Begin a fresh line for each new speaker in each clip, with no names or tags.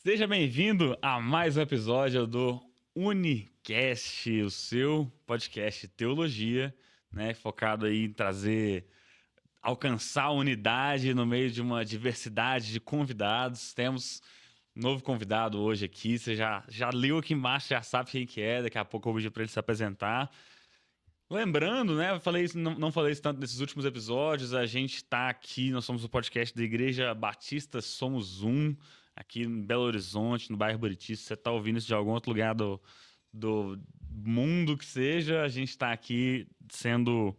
Seja bem-vindo a mais um episódio do Unicast, o seu podcast de teologia, né, focado aí em alcançar a unidade no meio de uma diversidade de convidados. Temos um novo convidado hoje aqui, você já leu aqui embaixo, já sabe quem que é, daqui a pouco eu vou pedir para ele se apresentar. Lembrando, né, eu falei isso, não falei isso tanto nesses últimos episódios, a gente está aqui, nós somos o podcast da Igreja Batista Somos Um, aqui em Belo Horizonte, no bairro Buriti. Se você está ouvindo isso de algum outro lugar do mundo que seja, a gente está aqui sendo...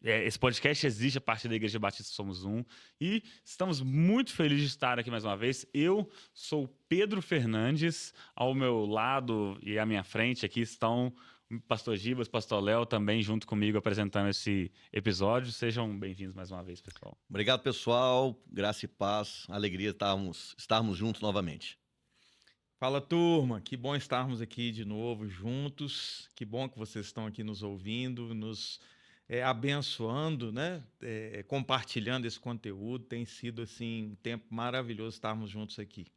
esse podcast existe a partir da Igreja Batista Somos Um e estamos muito felizes de estar aqui mais uma vez. Eu sou Pedro Fernandes, ao meu lado e à minha frente aqui estão Pastor Gibas, Pastor Léo também junto comigo apresentando esse episódio. Sejam bem-vindos mais uma vez, pessoal.
Obrigado, pessoal. Graça e paz. Alegria estarmos juntos novamente.
Fala, turma. Que bom estarmos aqui de novo juntos. Que bom que vocês estão aqui nos ouvindo, nos abençoando, né? Compartilhando esse conteúdo. Tem sido assim um tempo maravilhoso estarmos juntos aqui.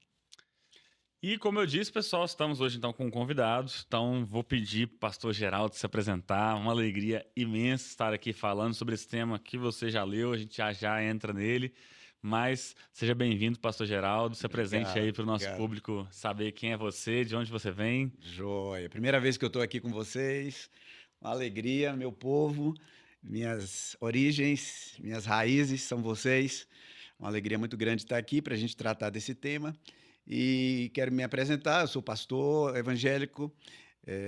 E como eu disse, pessoal, estamos hoje então com um convidado, então vou pedir para o pastor Geraldo se apresentar. Uma alegria imensa estar aqui falando sobre esse tema que você já leu, a gente já entra nele, mas seja bem-vindo, pastor Geraldo, se apresente aí para o nosso público saber quem é você, de onde você vem.
Joia, primeira vez que eu estou aqui com vocês, uma alegria, meu povo, minhas origens, minhas raízes são vocês, uma alegria muito grande estar aqui para a gente tratar desse tema. E quero me apresentar, eu sou pastor evangélico,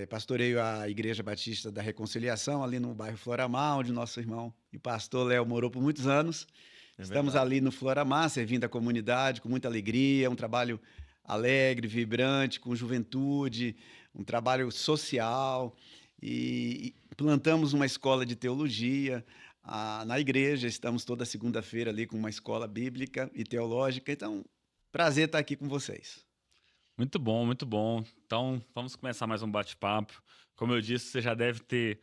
pastoreio a Igreja Batista da Reconciliação, ali no bairro Floramar, onde nosso irmão e pastor Léo morou por muitos anos. Estamos ali no Floramar, servindo a comunidade com muita alegria, um trabalho alegre, vibrante, com juventude, um trabalho social, e plantamos uma escola de teologia na igreja, estamos toda segunda-feira ali com uma escola bíblica e teológica, então... Prazer estar aqui com vocês.
Muito bom, muito bom. Então, vamos começar mais um bate-papo. Como eu disse, você já deve ter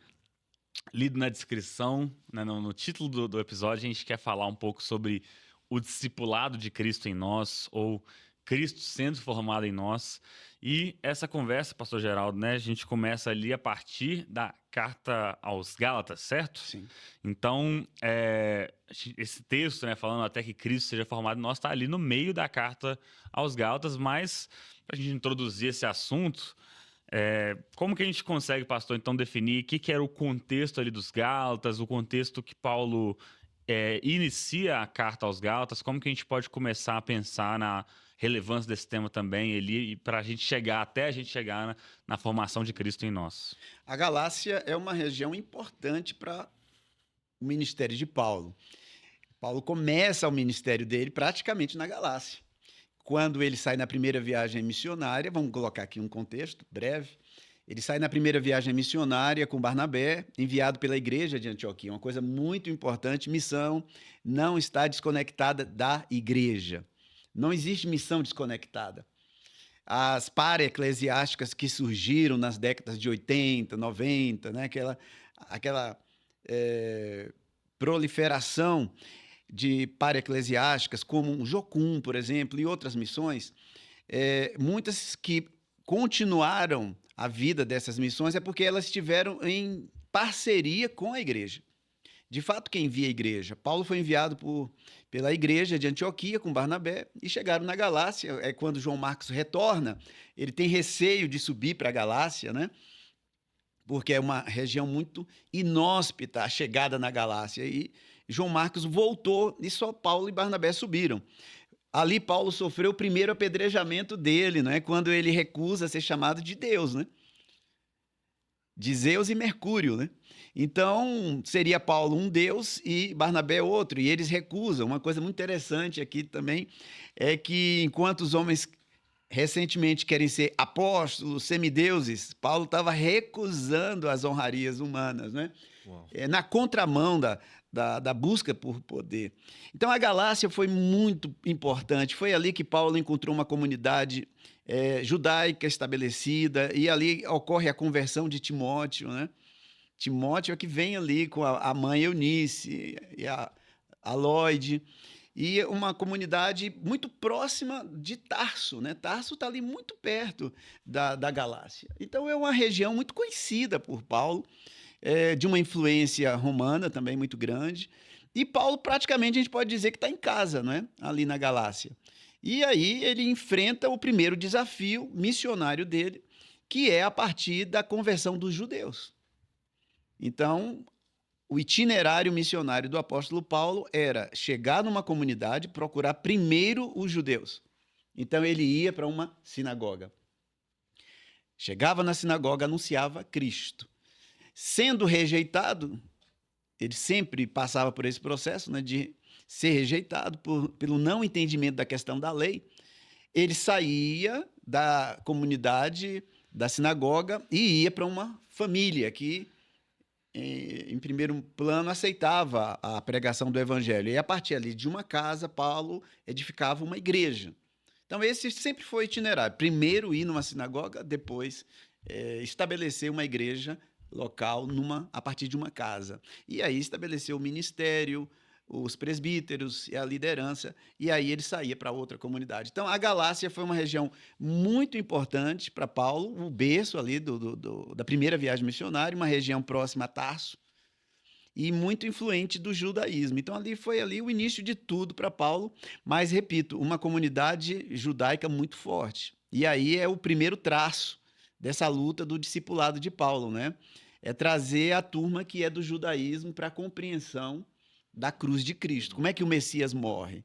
lido na descrição, né, no título do episódio, a gente quer falar um pouco sobre o discipulado de Cristo em nós, ou Cristo sendo formado em nós. E essa conversa, pastor Geraldo, né, a gente começa ali a partir da carta aos Gálatas, certo?
Sim.
Então, esse texto, né, falando até que Cristo seja formado em nós, está ali no meio da carta aos Gálatas, mas para a gente introduzir esse assunto, como que a gente consegue, pastor, então definir o que era o contexto ali dos Gálatas, o contexto que Paulo inicia a carta aos Gálatas, como que a gente pode começar a pensar na relevância desse tema também ali, para a gente chegar na formação de Cristo em nós?
A Galácia é uma região importante para o ministério de Paulo. Paulo começa o ministério dele praticamente na Galácia. Quando ele sai na primeira viagem missionária, vamos colocar aqui um contexto breve, ele sai na primeira viagem missionária com Barnabé, enviado pela igreja de Antioquia. Uma coisa muito importante, missão não está desconectada da igreja. Não existe missão desconectada. As para-eclesiásticas que surgiram nas décadas de 80, 90, né? aquela proliferação de para-eclesiásticas, como um Jocum, por exemplo, e outras missões, muitas que continuaram a vida dessas missões é porque elas estiveram em parceria com a igreja. De fato, quem envia a igreja? Paulo foi enviado pela igreja de Antioquia com Barnabé e chegaram na Galácia. É quando João Marcos retorna, ele tem receio de subir para a Galácia, né? Porque é uma região muito inóspita a chegada na Galácia. E João Marcos voltou e só Paulo e Barnabé subiram. Ali Paulo sofreu o primeiro apedrejamento dele, né? Quando ele recusa ser chamado de Deus, né? De Zeus e Mercúrio, né? Então, seria Paulo um deus e Barnabé outro, e eles recusam. Uma coisa muito interessante aqui também é que, enquanto os homens recentemente querem ser apóstolos, semideuses, Paulo estava recusando as honrarias humanas, né? Na contramão da busca por poder. Então, a Galácia foi muito importante. Foi ali que Paulo encontrou uma comunidade judaica estabelecida, e ali ocorre a conversão de Timóteo, né? Timóteo é que vem ali com a mãe Eunice e a Lloyd, e uma comunidade muito próxima de Tarso, né? Tarso está ali muito perto da Galácia. Então é uma região muito conhecida por Paulo, de uma influência romana também muito grande. E Paulo praticamente a gente pode dizer que está em casa, não é? Ali na Galácia. E aí ele enfrenta o primeiro desafio missionário dele, que é a partir da conversão dos judeus. Então, o itinerário missionário do apóstolo Paulo era chegar numa comunidade, procurar primeiro os judeus. Então, ele ia para uma sinagoga. Chegava na sinagoga, anunciava Cristo. Sendo rejeitado, ele sempre passava por esse processo, né, de ser rejeitado pelo não entendimento da questão da lei. Ele saía da comunidade, da sinagoga, e ia para uma família que, em primeiro plano, aceitava a pregação do evangelho. E a partir ali de uma casa, Paulo edificava uma igreja. Então, esse sempre foi o itinerário. Primeiro ir numa sinagoga, depois estabelecer uma igreja local a partir de uma casa. E aí estabeleceu o ministério, os presbíteros e a liderança, e aí ele saía para outra comunidade. Então, a Galácia foi uma região muito importante para Paulo, o berço ali da primeira viagem missionária, uma região próxima a Tarso, e muito influente do judaísmo. Então, foi o início de tudo para Paulo, mas, repito, uma comunidade judaica muito forte. E aí é o primeiro traço dessa luta do discipulado de Paulo, né? É trazer a turma que é do judaísmo para a compreensão da cruz de Cristo. Como é que o Messias morre?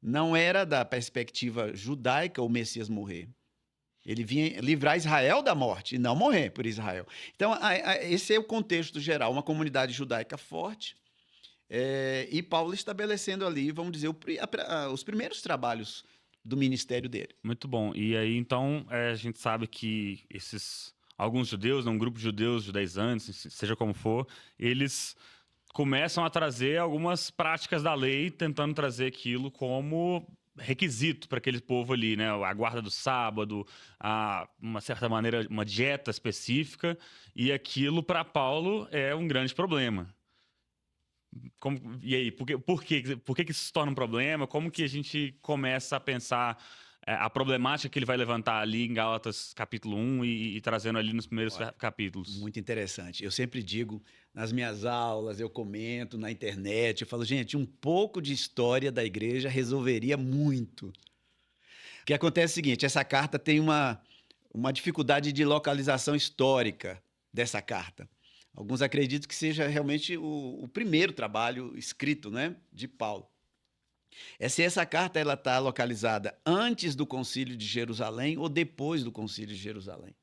Não era da perspectiva judaica o Messias morrer. Ele vinha livrar Israel da morte e não morrer por Israel. Então, esse é o contexto geral, uma comunidade judaica forte, e Paulo estabelecendo ali, vamos dizer, os primeiros trabalhos do ministério dele.
Muito bom. E aí, então, a gente sabe que alguns judeus, um grupo de judeus judaizantes, seja como for, eles começam a trazer algumas práticas da lei, tentando trazer aquilo como requisito para aquele povo ali, né? A guarda do sábado, uma certa maneira, uma dieta específica, e aquilo para Paulo é um grande problema. E aí, por que isso se torna um problema? Como que a gente começa a pensar a problemática que ele vai levantar ali em Gálatas capítulo 1 e trazendo ali nos primeiros capítulos?
Muito interessante. Eu sempre digo, nas minhas aulas, eu comento na internet, eu falo, gente, um pouco de história da igreja resolveria muito. O que acontece é o seguinte, essa carta tem uma dificuldade de localização histórica dessa carta. Alguns acreditam que seja realmente o primeiro trabalho escrito, né, de Paulo. Se essa carta está localizada antes do Concílio de Jerusalém ou depois do Concílio de Jerusalém,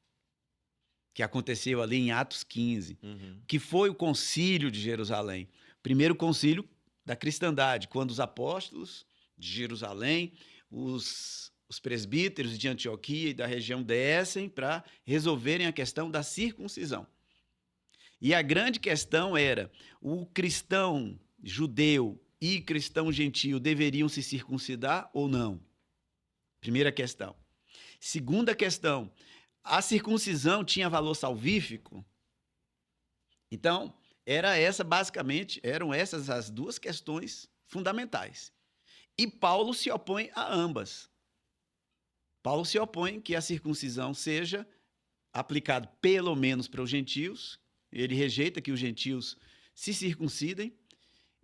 que aconteceu ali em Atos 15, que foi o Concílio de Jerusalém, primeiro concílio da cristandade, quando os apóstolos de Jerusalém, os presbíteros de Antioquia e da região descem para resolverem a questão da circuncisão. E a grande questão era, o cristão judeu e cristão gentio deveriam se circuncidar ou não? Primeira questão. Segunda questão, a circuncisão tinha valor salvífico? Então, eram essas as duas questões fundamentais. E Paulo se opõe a ambas. Paulo se opõe que a circuncisão seja aplicada pelo menos para os gentios, ele rejeita que os gentios se circuncidem,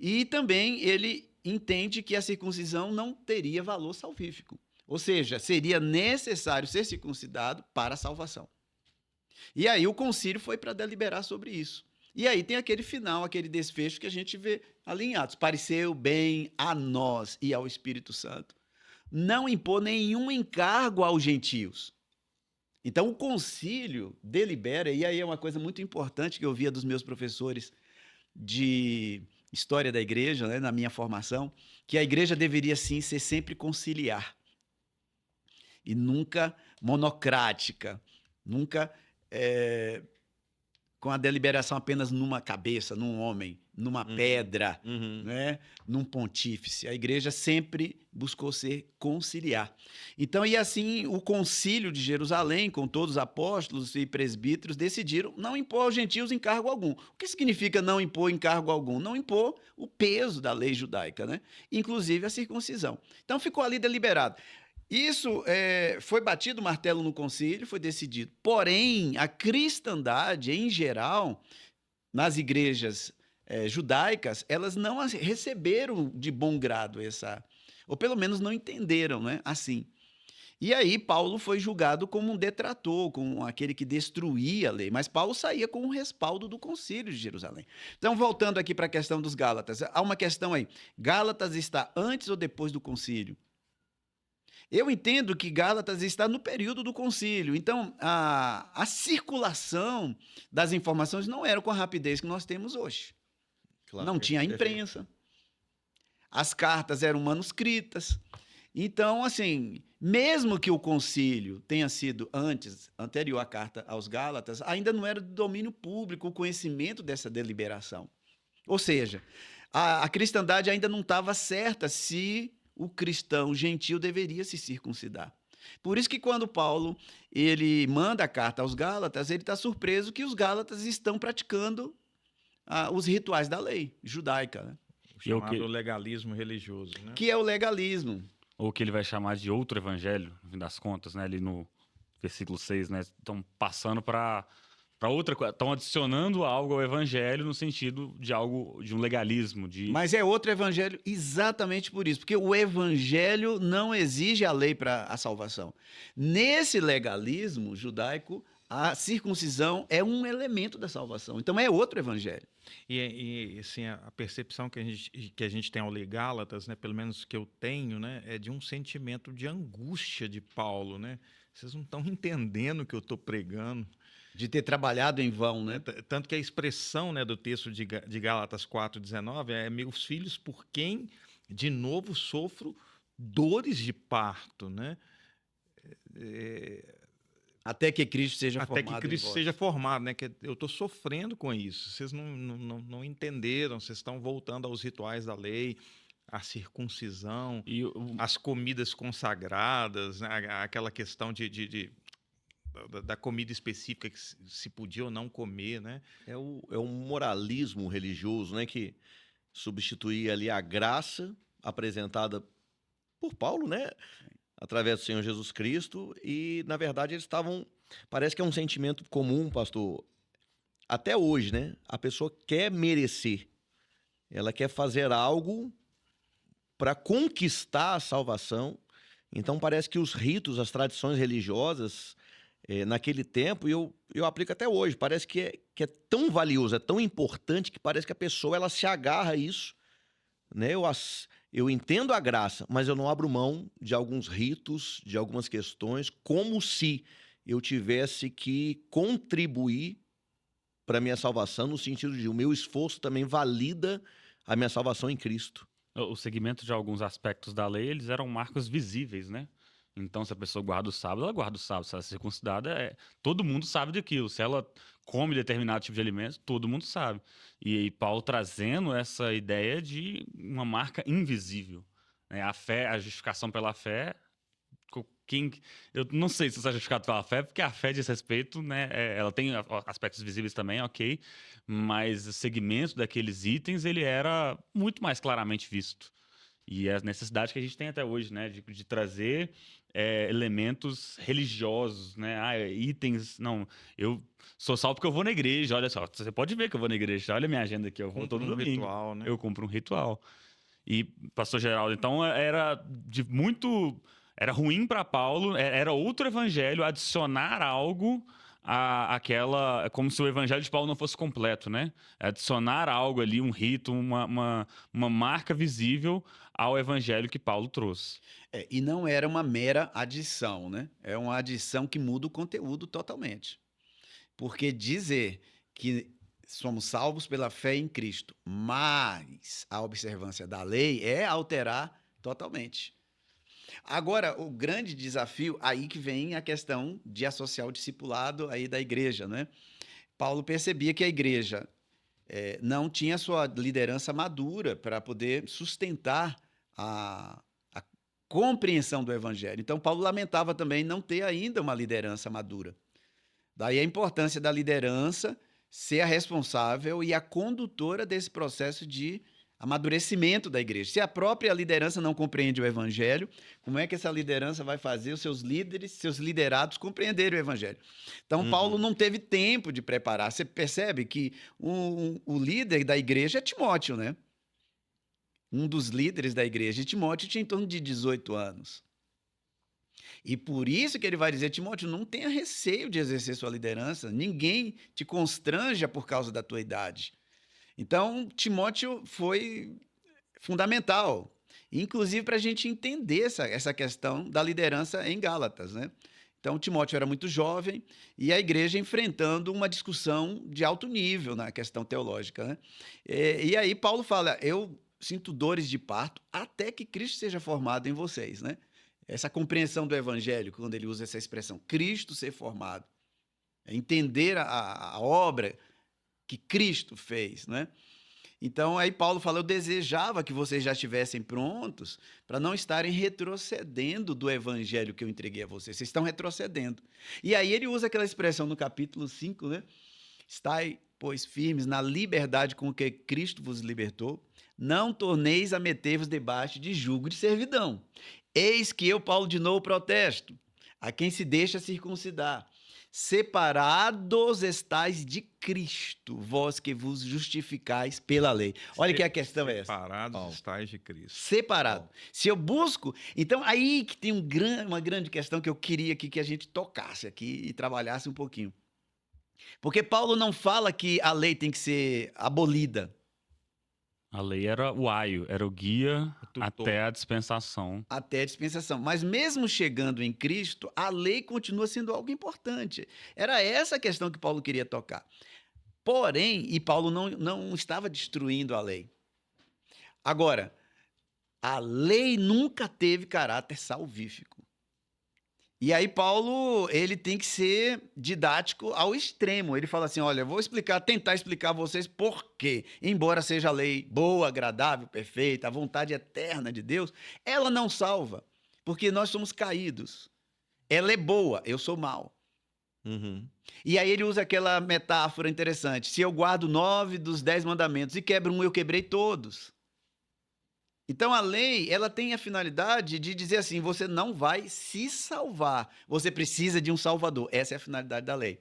e também ele entende que a circuncisão não teria valor salvífico. Ou seja, seria necessário ser circuncidado para a salvação. E aí o concílio foi para deliberar sobre isso. E aí tem aquele final, aquele desfecho que a gente vê ali em Atos. Pareceu bem a nós e ao Espírito Santo não impor nenhum encargo aos gentios. Então o concílio delibera, e aí é uma coisa muito importante que eu via dos meus professores de história da igreja, né, na minha formação, que a igreja deveria sim ser sempre conciliar e nunca monocrática, nunca com a deliberação apenas numa cabeça, num homem, numa pedra,
Uhum.
né, num pontífice. A igreja sempre buscou ser conciliar. Então, e assim, o concílio de Jerusalém, com todos os apóstolos e presbíteros, decidiram não impor aos gentios encargo algum. O que significa não impor encargo algum? Não impor o peso da lei judaica, né? Inclusive a circuncisão. Então, ficou ali deliberado. Isso foi batido o martelo no concílio, foi decidido. Porém, a cristandade, em geral, nas igrejas judaicas, elas não receberam de bom grado essa, ou pelo menos não entenderam, né, assim. E aí Paulo foi julgado como um detrator, como aquele que destruía a lei. Mas Paulo saía com o respaldo do concílio de Jerusalém. Então, voltando aqui para a questão dos Gálatas, há uma questão aí. Gálatas está antes ou depois do concílio? Eu entendo que Gálatas está no período do concílio. Então, a circulação das informações não era com a rapidez que nós temos hoje.
Claro.
Não tinha imprensa. As cartas eram manuscritas. Então, assim, mesmo que o concílio tenha sido anterior à carta aos Gálatas, ainda não era do domínio público o conhecimento dessa deliberação. Ou seja, a cristandade ainda não estava certa se o cristão gentil deveria se circuncidar. Por isso que quando Paulo ele manda a carta aos Gálatas, ele está surpreso que os Gálatas estão praticando os rituais da lei judaica, né?
O chamado legalismo religioso, né?
Que é o legalismo.
Ou que ele vai chamar de outro evangelho, no fim das contas, né? Ali no versículo 6, né? Estão passando para outra coisa, estão adicionando algo ao evangelho no sentido de algo, de um legalismo.
Mas é outro evangelho exatamente por isso, porque o evangelho não exige a lei para a salvação. Nesse legalismo judaico, a circuncisão é um elemento da salvação. Então é outro evangelho.
E assim, a percepção que a gente tem ao ler Gálatas, né, pelo menos que eu tenho, né, é de um sentimento de angústia de Paulo, né? Vocês não estão entendendo o que eu estou pregando.
De ter trabalhado em vão, né?
Tanto que a expressão, né, do texto de Gálatas 4,19 é: meus filhos, por quem de novo sofro dores de parto, né?
Até que Cristo seja
Até
formado.
que Cristo seja formado, né? Que eu estou sofrendo com isso. Vocês não entenderam, vocês estão voltando aos rituais da lei, a circuncisão, as comidas consagradas, né? Aquela questão da comida específica que se podia ou não comer, né?
É um moralismo religioso, né? Que substituía ali a graça apresentada por Paulo, né? Através do Senhor Jesus Cristo, e na verdade eles estavam, parece que é um sentimento comum, pastor, até hoje, né? A pessoa quer merecer, ela quer fazer algo para conquistar a salvação. Então parece que os ritos, as tradições religiosas, naquele tempo, e eu aplico até hoje, parece que é tão valioso, é tão importante, que parece que a pessoa ela se agarra a isso, né? Eu entendo a graça, mas eu não abro mão de alguns ritos, de algumas questões, como se eu tivesse que contribuir para a minha salvação, no sentido de o meu esforço também valida a minha salvação em Cristo.
O segmento de alguns aspectos da lei, eles eram marcos visíveis, né? Então, se a pessoa guarda o sábado, ela guarda o sábado. Se ela é circuncidada, todo mundo sabe daquilo. Se ela come determinado tipo de alimentos, todo mundo sabe. E Paulo trazendo essa ideia de uma marca invisível, né? A fé, a justificação pela fé, eu não sei se isso é justificado pela fé, porque a fé diz respeito, né? Ela tem aspectos visíveis também, ok, mas o segmento daqueles itens, ele era muito mais claramente visto. E é a necessidade que a gente tem até hoje, né? De trazer elementos religiosos, né? Itens. Não, eu sou salvo porque eu vou na igreja. Olha só, você pode ver que eu vou na igreja. Olha a minha agenda aqui, eu vou todo domingo.
Ritual, né?
Eu cumpro um ritual. E, pastor Geraldo, então era ruim para Paulo, era outro evangelho adicionar algo àquela, como se o evangelho de Paulo não fosse completo, né? Adicionar algo ali, um rito, uma marca visível ao evangelho que Paulo trouxe.
E não era uma mera adição, né? É uma adição que muda o conteúdo totalmente. Porque dizer que somos salvos pela fé em Cristo, mas a observância da lei é alterar totalmente. Agora, o grande desafio, aí que vem a questão de associar o discipulado aí da igreja, né? Paulo percebia que a igreja não tinha sua liderança madura para poder sustentar a compreensão do evangelho. Então, Paulo lamentava também não ter ainda uma liderança madura. Daí a importância da liderança ser a responsável e a condutora desse processo de amadurecimento da igreja. Se a própria liderança não compreende o evangelho, como é que essa liderança vai fazer os seus líderes, seus liderados compreenderem o evangelho? Então, Paulo não teve tempo de preparar. Você percebe que o líder da igreja é Timóteo, né? Um dos líderes da igreja. E Timóteo tinha em torno de 18 anos. E por isso que ele vai dizer, Timóteo, não tenha receio de exercer sua liderança. Ninguém te constranja por causa da tua idade. Então, Timóteo foi fundamental, inclusive para a gente entender essa questão da liderança em Gálatas, né? Então, Timóteo era muito jovem e a igreja enfrentando uma discussão de alto nível na questão teológica, né? E aí Paulo fala, eu sinto dores de parto até que Cristo seja formado em vocês, né? Essa compreensão do evangelho, quando ele usa essa expressão, Cristo ser formado, é entender a obra que Cristo fez, né? Então, aí Paulo fala, eu desejava que vocês já estivessem prontos para não estarem retrocedendo do evangelho que eu entreguei a vocês. Vocês estão retrocedendo. E aí ele usa aquela expressão no capítulo 5, né? Estai, pois, firmes na liberdade com que Cristo vos libertou, não torneis a meter-vos debaixo de jugo de servidão. Eis que eu, Paulo, de novo protesto, a quem se deixa circuncidar. Separados estais de Cristo, vós que vos justificais pela lei. Olha que a questão é essa.
Separados estais de Cristo.
Separado. Se eu busco... Então, aí que tem uma grande questão que eu queria que a gente tocasse aqui e trabalhasse um pouquinho. Porque Paulo não fala que a lei tem que ser abolida.
A lei era o aio, era o guia
tutor.
até a dispensação.
Até a dispensação. Mas mesmo chegando em Cristo, a lei continua sendo algo importante. Era essa a questão que Paulo queria tocar. Porém, e Paulo não estava destruindo a lei. Agora, a lei nunca teve caráter salvífico. E aí Paulo, ele tem que ser didático ao extremo. Ele fala assim, olha, vou tentar explicar a vocês por quê. Embora seja a lei boa, agradável, perfeita, a vontade eterna de Deus, ela não salva, porque nós somos caídos. Ela é boa, eu sou mau. E aí ele usa aquela metáfora interessante. Se eu guardo 9 dos 10 mandamentos e quebro um, eu quebrei todos. Então, a lei, ela tem a finalidade de dizer assim, você não vai se salvar, você precisa de um salvador. Essa é a finalidade da lei.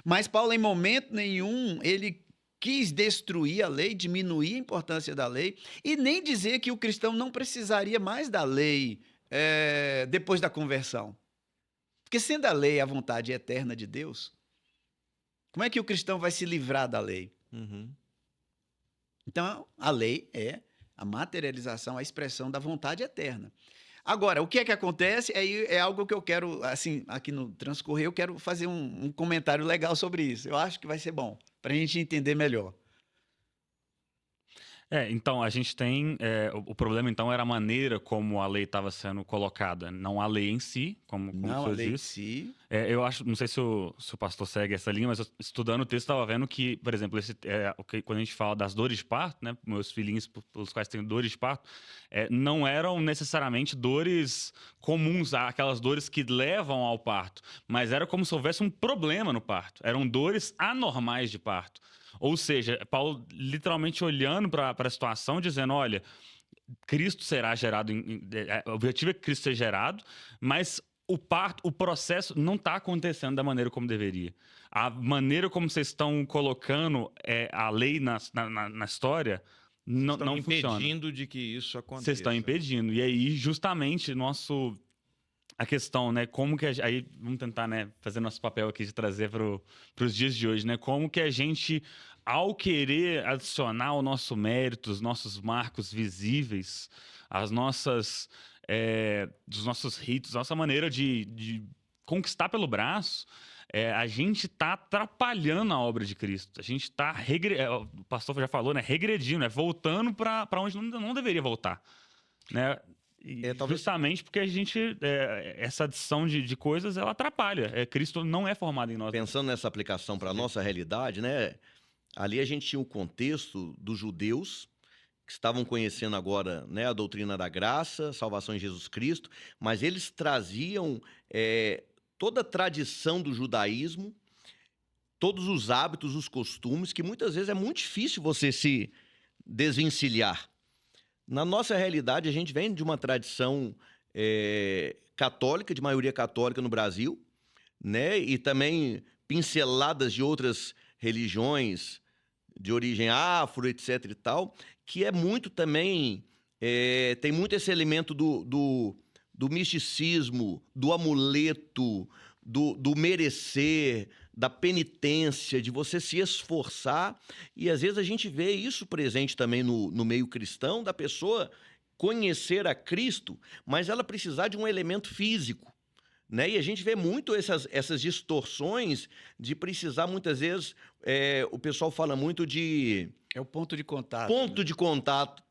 Mas Paulo, em momento nenhum, ele quis destruir a lei, diminuir a importância da lei, e nem dizer que o cristão não precisaria mais da lei depois da conversão. Porque sendo a lei a vontade eterna de Deus, como é que o cristão vai se livrar da lei? Então, a lei é a materialização, a expressão da vontade eterna. Agora, o que é que acontece? É algo que eu quero, assim, aqui no transcorrer, eu quero fazer um comentário legal sobre isso. Eu acho que vai ser bom, para a gente entender melhor.
Então, a gente tem... o problema, então, era a maneira como a lei estava sendo colocada. Não a lei em si, como
não
o
a lei
disse.
em si.
Eu acho, não sei se o pastor segue essa linha, mas eu, estudando o texto, estava vendo que, por exemplo, quando a gente fala das dores de parto, né, meus filhinhos pelos quais tenho dores de parto, não eram necessariamente dores comuns, aquelas dores que levam ao parto, mas era como se houvesse um problema no parto. Eram dores anormais de parto. Ou seja, Paulo literalmente olhando para a situação, dizendo, olha, Cristo será gerado, o objetivo é que Cristo seja gerado, mas o parto, o processo não está acontecendo da maneira como deveria. A maneira como vocês estão colocando a lei na história não funciona.
Estão impedindo de que isso aconteça.
Vocês estão impedindo. E aí, justamente, a questão, né, como que aí vamos tentar, né, fazer nosso papel aqui de trazer para os dias de hoje, né, como que a gente, ao querer adicionar o nosso mérito, os nossos marcos visíveis, as nossas, dos nossos ritos, nossa maneira de conquistar pelo braço, a gente está atrapalhando a obra de Cristo. A gente está, o pastor já falou, né, regredindo, né, voltando para onde não deveria voltar, né? Justamente porque a gente, essa adição de coisas, ela atrapalha. Cristo não é formado em nós.
Pensando nessa aplicação para a nossa realidade, né? Ali a gente tinha o contexto dos judeus, que estavam conhecendo agora, né, a doutrina da graça, salvação em Jesus Cristo, mas eles traziam toda a tradição do judaísmo, todos os hábitos, os costumes, que muitas vezes é muito difícil você se desvencilhar. Na nossa realidade, a gente vem de uma tradição católica, de maioria católica no Brasil, né? E também pinceladas de outras religiões de origem afro, etc. e tal, que é muito também, tem muito esse elemento do misticismo, do amuleto, do merecer, da penitência, de você se esforçar. E às vezes a gente vê isso presente também no meio cristão, da pessoa conhecer a Cristo, mas ela precisar de um elemento físico, né? E a gente vê muito essas distorções de precisar, muitas vezes, o pessoal fala muito de...
É o ponto de contato.
Ponto de contato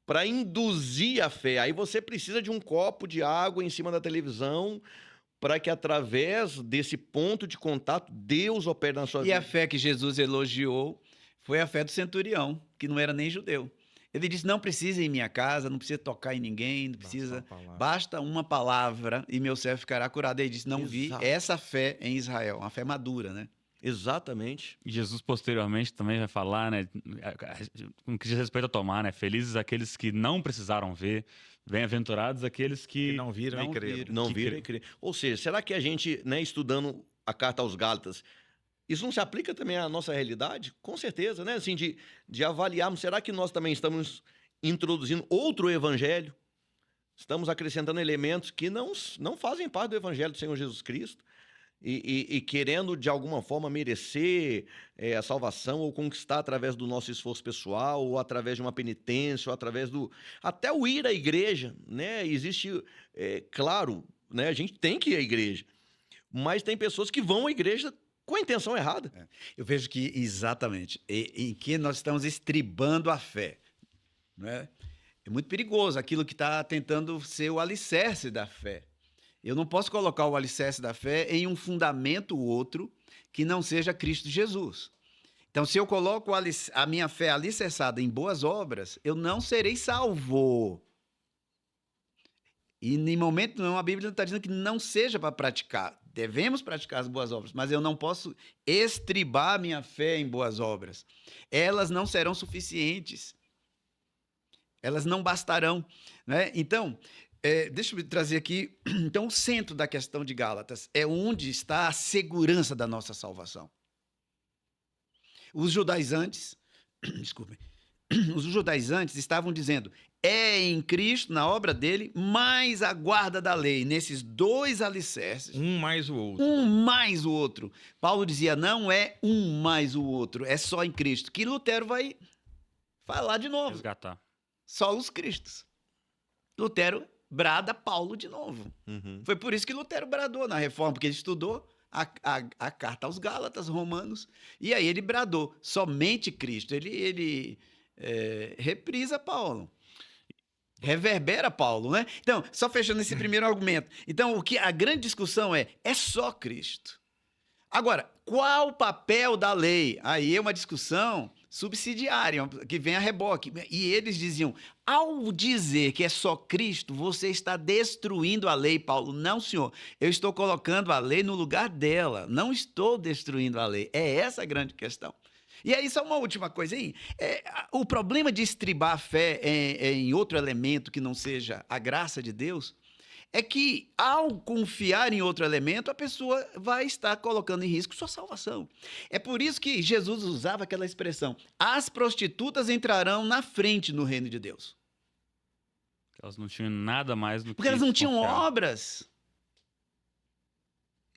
para induzir a fé. Aí você precisa de um copo de água em cima da televisão para que, através desse ponto de contato, Deus opere na sua vida.
E a fé que Jesus elogiou foi a fé do centurião, que não era nem judeu. Ele disse, não precisa ir em minha casa, não precisa tocar em ninguém, não precisa... Basta uma palavra e meu servo ficará curado. Ele disse, não vi essa fé em Israel, uma fé madura, né?
Exatamente.
E Jesus, posteriormente, também vai falar, né, com que diz respeito a tomar, né? Felizes aqueles que não precisaram ver, bem-aventurados aqueles que
não viram e creram.
Não viram e creram. Ou seja, será que a gente, né, estudando a carta aos Gálatas, isso não se aplica também à nossa realidade? Com certeza, né? Assim, de avaliarmos, será que nós também estamos introduzindo outro evangelho? Estamos acrescentando elementos que não fazem parte do evangelho do Senhor Jesus Cristo e querendo, de alguma forma, merecer a salvação ou conquistar através do nosso esforço pessoal ou através de uma penitência ou através até o ir à igreja, né? Existe, claro, né? A gente tem que ir à igreja, mas tem pessoas que vão à igreja com a intenção errada.
Eu vejo que, exatamente, em que nós estamos estribando a fé. Né? É muito perigoso aquilo que está tentando ser o alicerce da fé. Eu não posso colocar o alicerce da fé em um fundamento outro que não seja Cristo Jesus. Então, se eu coloco a minha fé alicerçada em boas obras, eu não serei salvo. E, em momento nenhum, a Bíblia está dizendo que não seja para praticar. Devemos praticar as boas obras, mas eu não posso estribar a minha fé em boas obras. Elas não serão suficientes. Elas não bastarão. Né? Então, deixa eu trazer aqui. Então, o centro da questão de Gálatas é onde está a segurança da nossa salvação. Os judaizantes, desculpem, os judaizantes estavam dizendo, é em Cristo, na obra dele, mais a guarda da lei. Nesses dois alicerces.
Um mais o outro.
Um mais o outro. Paulo dizia, não é um mais o outro, é só em Cristo. Que Lutero vai falar de novo.
resgatar.
Só os Cristos. Lutero brada Paulo de novo.
Uhum.
Foi por isso que Lutero bradou na Reforma, porque ele estudou a carta aos Gálatas, Romanos, e aí ele bradou, somente Cristo. Ele reprisa Paulo. Reverbera Paulo, né? Então, só fechando esse primeiro argumento. Então, a grande discussão é só Cristo. Agora, qual o papel da lei? Aí é uma discussão subsidiária, que vem a reboque. E eles diziam, ao dizer que é só Cristo, você está destruindo a lei, Paulo. Não, senhor, eu estou colocando a lei no lugar dela. Não estou destruindo a lei. É essa a grande questão. E aí, só uma última coisa aí. O problema de estribar a fé em outro elemento que não seja a graça de Deus é que, ao confiar em outro elemento, a pessoa vai estar colocando em risco sua salvação. É por isso que Jesus usava aquela expressão, as prostitutas entrarão na frente no reino de Deus.
Elas não tinham nada mais do que
Porque elas não tinham
confiar.
obras.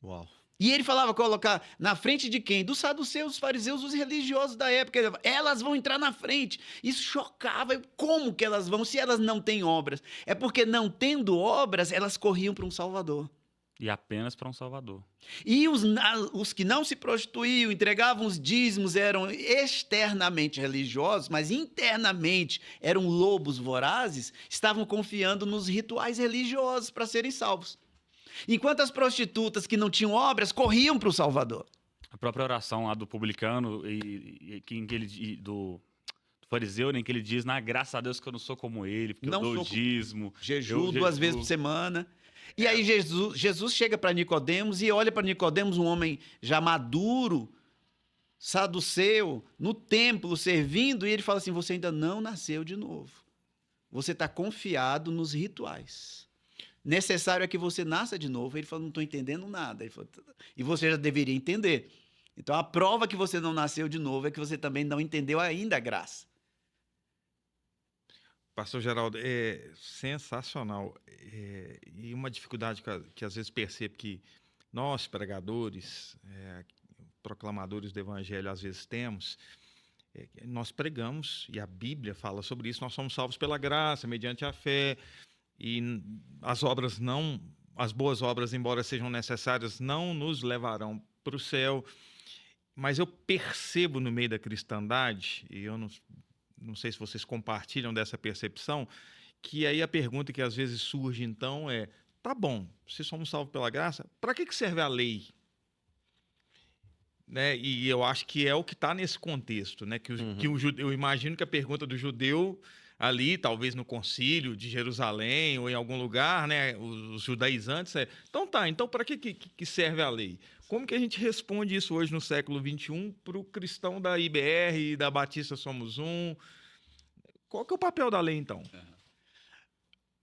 Uau.
E ele falava colocar na frente de quem? Dos saduceus, dos fariseus, dos religiosos da época. Ele falava, elas vão entrar na frente. Isso chocava. Como que elas vão, se elas não têm obras? É porque, não tendo obras, elas corriam para um Salvador.
E apenas para um Salvador.
E os que não se prostituíam, entregavam os dízimos, eram externamente religiosos, mas internamente eram lobos vorazes, estavam confiando nos rituais religiosos para serem salvos. Enquanto as prostitutas que não tinham obras corriam para o Salvador.
a própria oração lá do publicano do fariseu, né, em que ele diz, graças a Deus que eu não sou como ele, porque
Não
eu dou
sou
o dízimo.
Jejuo 2 vezes por semana. E aí Jesus chega para Nicodemos e olha para Nicodemos, um homem já maduro, saduceu, no templo, servindo, e ele fala assim, você ainda não nasceu de novo. Você está confiado nos rituais. Necessário é que você nasça de novo. Ele falou, não estou entendendo nada. Ele falou, e você já deveria entender. Então, a prova que você não nasceu de novo é que você também não entendeu ainda a graça.
Pastor Geraldo, é sensacional. E uma dificuldade que às vezes percebo que nós, pregadores, proclamadores do evangelho, às vezes temos, nós pregamos, e a Bíblia fala sobre isso, nós somos salvos pela graça, mediante a fé, e as boas obras, embora sejam necessárias, não nos levarão para o céu. Mas eu percebo no meio da cristandade, e eu não sei se vocês compartilham dessa percepção, que aí a pergunta que às vezes surge então tá bom, se somos salvos pela graça, para que serve a lei? Né? E eu acho que é o que está nesse contexto, né? Eu imagino que a pergunta do judeu ali, talvez no concílio de Jerusalém ou em algum lugar, né? Os judaizantes, então para que serve a lei? Como que a gente responde isso hoje no século XXI para o cristão da IBR, da Batista Somos Um? Qual que é o papel da lei, então?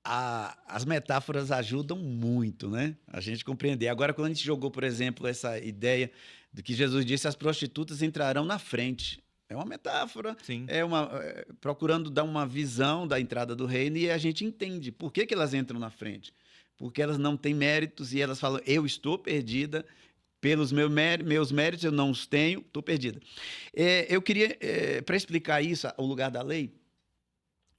As metáforas ajudam muito, né? A gente compreender. Agora, quando a gente jogou, por exemplo, essa ideia do que Jesus disse, as prostitutas entrarão na frente. É uma metáfora,
Sim.
Procurando dar uma visão da entrada do reino, e a gente entende por que elas entram na frente. Porque elas não têm méritos e elas falam, eu estou perdida, pelos meus méritos eu não os tenho, estou perdida. Eu queria, para explicar isso, o lugar da lei,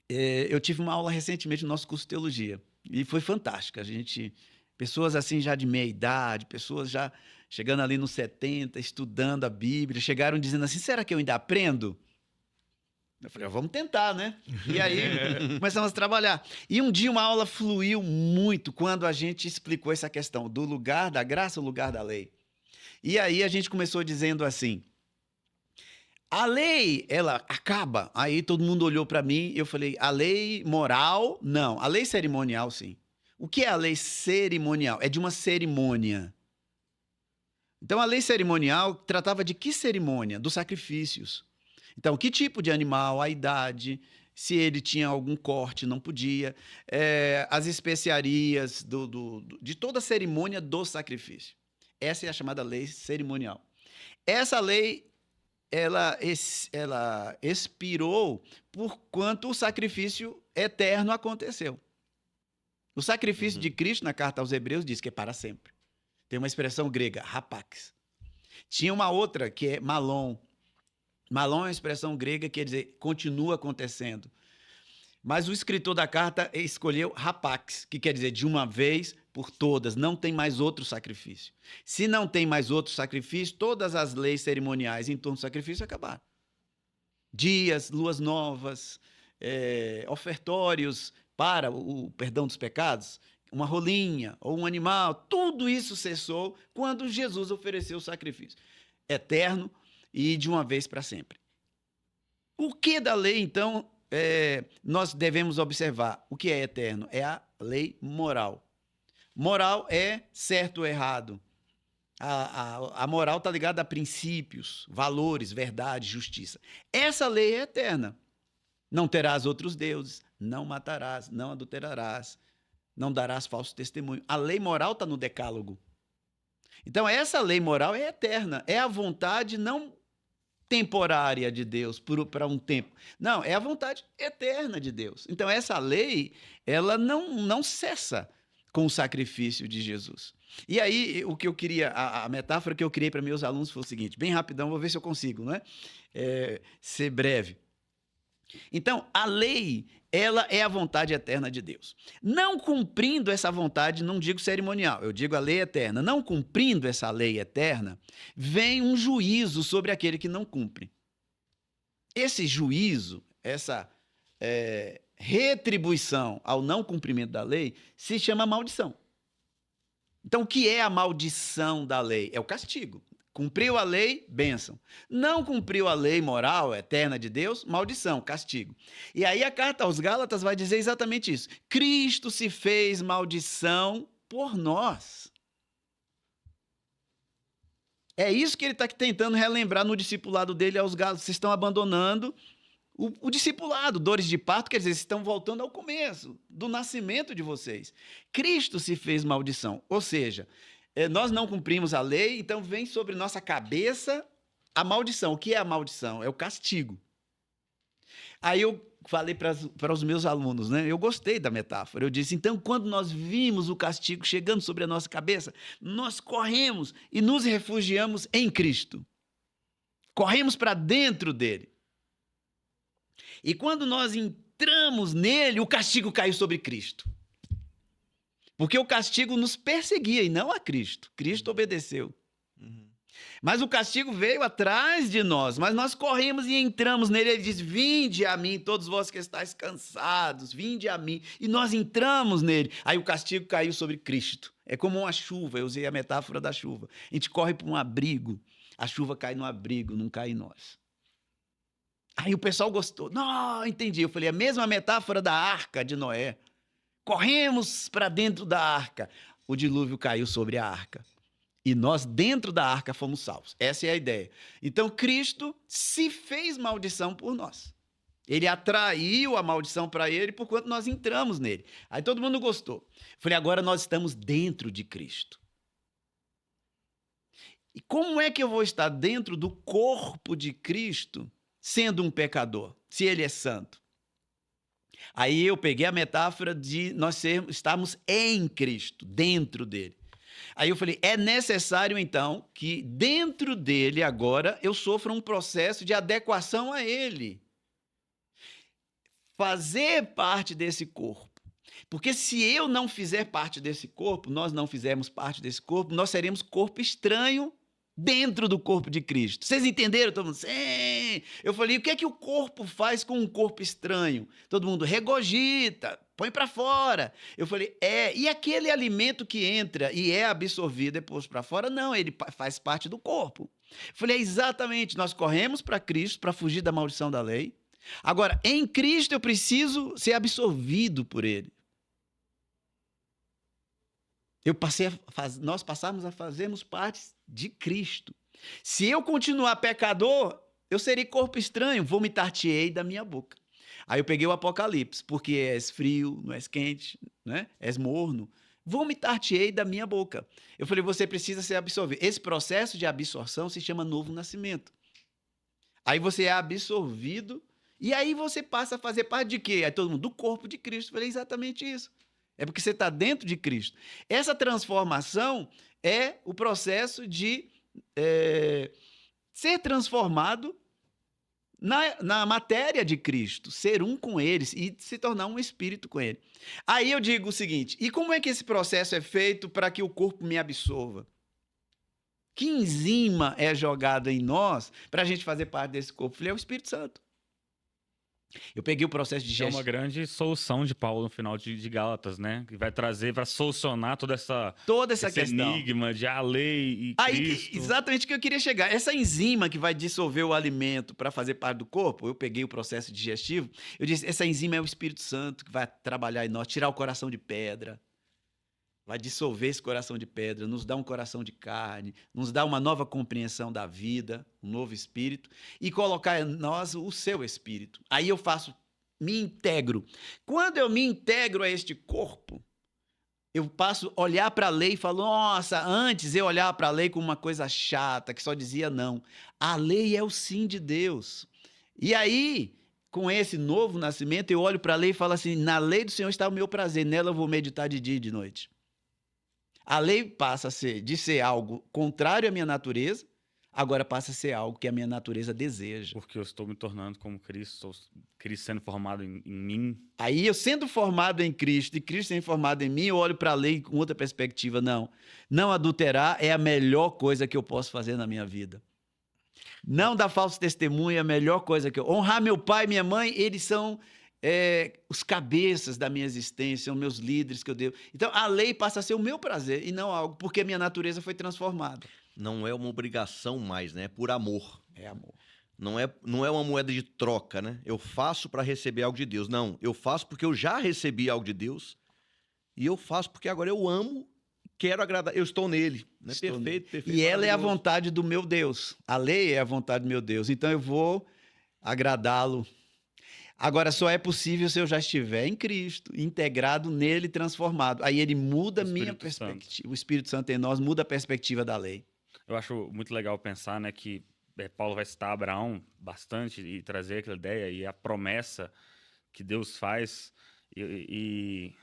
eu tive uma aula recentemente no nosso curso de teologia, e foi fantástica. Pessoas assim já de meia idade, pessoas já chegando ali nos 70, estudando a Bíblia, chegaram dizendo assim, será que eu ainda aprendo? Eu falei, vamos tentar, né? E aí começamos a trabalhar. E um dia uma aula fluiu muito quando a gente explicou essa questão do lugar da graça, o lugar da lei. E aí a gente começou dizendo assim, a lei, ela acaba. Aí todo mundo olhou para mim e eu falei, a lei moral, não. A lei cerimonial, sim. O que é a lei cerimonial? É de uma cerimônia. Então, a lei cerimonial tratava de que cerimônia? Dos sacrifícios. Então, que tipo de animal, a idade, se ele tinha algum corte, não podia, as especiarias de toda a cerimônia do sacrifício. Essa é a chamada lei cerimonial. Essa lei, ela expirou por quanto o sacrifício eterno aconteceu. O sacrifício de Cristo, na carta aos Hebreus, diz que é para sempre. Tem uma expressão grega, rapax. Tinha uma outra que é malon. Malon é uma expressão grega que quer dizer continua acontecendo. Mas o escritor da carta escolheu rapax, que quer dizer de uma vez por todas, não tem mais outro sacrifício. Se não tem mais outro sacrifício, todas as leis cerimoniais em torno do sacrifício acabaram. Dias, luas novas, ofertórios para o perdão dos pecados, uma rolinha ou um animal, tudo isso cessou quando Jesus ofereceu o sacrifício eterno e de uma vez para sempre. O que da lei, então, nós devemos observar? O que é eterno? É a lei moral. Moral é certo ou errado. A moral está ligada a princípios, valores, verdade, justiça. Essa lei é eterna. Não terás outros deuses, não matarás, não adulterarás, não darás falso testemunho. A lei moral está no decálogo. Então, essa lei moral é eterna. É a vontade não temporária de Deus para um tempo. Não, é a vontade eterna de Deus. Então, essa lei, ela não cessa com o sacrifício de Jesus. E aí, o que eu queria, a metáfora que eu criei para meus alunos foi o seguinte, bem rapidão, vou ver se eu consigo, né? Ser breve. Então, a lei, ela é a vontade eterna de Deus. Não cumprindo essa vontade, não digo cerimonial, eu digo a lei eterna. Não cumprindo essa lei eterna, vem um juízo sobre aquele que não cumpre. Esse juízo, essa retribuição ao não cumprimento da lei, se chama maldição. Então, o que é a maldição da lei? É o castigo. Cumpriu a lei, bênção. Não cumpriu a lei moral eterna de Deus, maldição, castigo. E aí a carta aos Gálatas vai dizer exatamente isso. Cristo se fez maldição por nós. É isso que ele está tentando relembrar no discipulado dele aos Gálatas. Vocês estão abandonando o discipulado, dores de parto, quer dizer, vocês estão voltando ao começo do nascimento de vocês. Cristo se fez maldição, ou seja, nós não cumprimos a lei, então vem sobre nossa cabeça a maldição. O que é a maldição? É o castigo. Aí eu falei para os meus alunos, né? Eu gostei da metáfora. Eu disse, então, quando nós vimos o castigo chegando sobre a nossa cabeça, nós corremos e nos refugiamos em Cristo. Corremos para dentro dele. E quando nós entramos nele, o castigo caiu sobre Cristo. Porque o castigo nos perseguia e não a Cristo. Cristo obedeceu. Mas o castigo veio atrás de nós. Mas nós corremos e entramos nele. Ele diz, vinde a mim, todos vós que estáis cansados, vinde a mim. E nós entramos nele. Aí o castigo caiu sobre Cristo. É como uma chuva, eu usei a metáfora da chuva. A gente corre para um abrigo, a chuva cai no abrigo, não cai em nós. Aí o pessoal gostou. Não, entendi. Eu falei, a mesma metáfora da arca de Noé. Corremos para dentro da arca. O dilúvio caiu sobre a arca. E nós, dentro da arca, fomos salvos. Essa é a ideia. Então, Cristo se fez maldição por nós. Ele atraiu a maldição para ele, porquanto nós entramos nele. Aí todo mundo gostou. Falei, agora nós estamos dentro de Cristo. E como é que eu vou estar dentro do corpo de Cristo sendo um pecador, se ele é santo? Aí eu peguei a metáfora de nós estarmos em Cristo, dentro dele. Aí eu falei, é necessário então que dentro dele agora eu sofra um processo de adequação a ele. Fazer parte desse corpo. Porque se eu não fizer parte desse corpo, nós não fizermos parte desse corpo, nós seremos corpo estranho dentro do corpo de Cristo. Vocês entenderam? Todo mundo, sim. Eu falei, o que é que o corpo faz com um corpo estranho? Todo mundo regogita, põe para fora. Eu falei, e aquele alimento que entra e é absorvido e posto para fora? Não, ele faz parte do corpo. Eu falei, exatamente, nós corremos para Cristo para fugir da maldição da lei. Agora, em Cristo eu preciso ser absorvido por ele. Nós passamos a fazermos parte de Cristo. Se eu continuar pecador, eu serei corpo estranho, vomitar-te-ei da minha boca. Aí eu peguei o Apocalipse, porque és frio, não és quente, né? És morno, vomitar-te-ei da minha boca. Eu falei, você precisa ser absorvido. Esse processo de absorção se chama novo nascimento. Aí você é absorvido e aí você passa a fazer parte de quê? Aí todo mundo, do corpo de Cristo. Eu falei, exatamente isso. É porque você está dentro de Cristo. Essa transformação é o processo de ser transformado na matéria de Cristo, ser um com eles e se tornar um espírito com ele. Aí eu digo o seguinte, e como é que esse processo é feito para que o corpo me absorva? Que enzima é jogada em nós para a gente fazer parte desse corpo? Eu falei, é o Espírito Santo. Eu peguei o processo de
É uma grande solução de Paulo no final de Gálatas, né? Que vai trazer para solucionar toda essa
questão.
Enigma de a lei e Cristo.
Exatamente o que eu queria chegar. Essa enzima que vai dissolver o alimento para fazer parte do corpo, eu peguei o processo digestivo, eu disse, essa enzima é o Espírito Santo que vai trabalhar em nós, tirar o coração de pedra, vai dissolver esse coração de pedra, nos dá um coração de carne, nos dá uma nova compreensão da vida, um novo espírito, e colocar em nós o seu espírito. Aí eu me integro. Quando eu me integro a este corpo, eu passo a olhar para a lei e falo, nossa, antes eu olhava para a lei como uma coisa chata, que só dizia não. A lei é o sim de Deus. E aí, com esse novo nascimento, eu olho para a lei e falo assim, na lei do Senhor está o meu prazer, nela eu vou meditar de dia e de noite. A lei passa de ser algo contrário à minha natureza, agora passa a ser algo que a minha natureza deseja.
Porque eu estou me tornando como Cristo, Cristo sendo formado em mim.
Aí eu sendo formado em Cristo e Cristo sendo formado em mim, eu olho para a lei com outra perspectiva. Não adulterar é a melhor coisa que eu posso fazer na minha vida. Não dar falso testemunho é a melhor coisa que eu... Honrar meu pai e minha mãe, eles são... os cabeças da minha existência, são meus líderes que eu devo. Então, a lei passa a ser o meu prazer e não algo, porque a minha natureza foi transformada.
Não é uma obrigação mais, né? É por amor.
É amor.
Não é uma moeda de troca, né? Eu faço para receber algo de Deus. Não, eu faço porque eu já recebi algo de Deus e eu faço porque agora eu amo, quero agradar, eu estou nele. Né?
Estou nele.
Perfeito, perfeito.
E ela é a
maravilhoso.
vontade do meu Deus. A lei é a vontade do meu Deus. Então eu vou agradá-lo. Agora, só é possível se eu já estiver em Cristo, integrado nele, transformado. Aí ele muda a minha
Espírito Santo.
perspectiva. O Espírito Santo em nós muda a perspectiva da lei.
Eu acho muito legal pensar, né, que Paulo vai citar Abraão bastante e trazer aquela ideia e a promessa que Deus faz e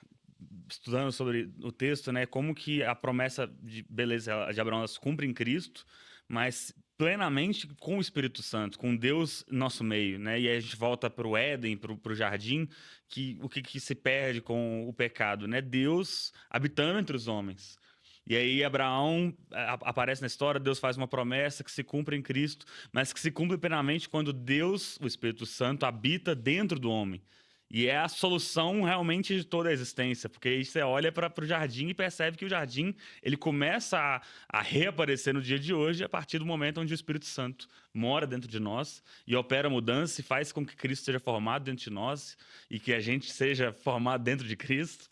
estudando sobre o texto, né, como que a promessa de beleza de Abraão ela se cumpre em Cristo, mas plenamente com o Espírito Santo, com Deus no nosso meio, né? E aí a gente volta para o Éden, para o jardim, que o que se perde com o pecado, né? Deus habitando entre os homens. E aí Abraão aparece na história, Deus faz uma promessa que se cumpre em Cristo, mas que se cumpre plenamente quando Deus, o Espírito Santo, habita dentro do homem. E é a solução realmente de toda a existência, porque aí você olha para o jardim e percebe que o jardim ele começa a reaparecer no dia de hoje a partir do momento onde o Espírito Santo mora dentro de nós e opera mudança e faz com que Cristo seja formado dentro de nós e que a gente seja formado dentro de Cristo.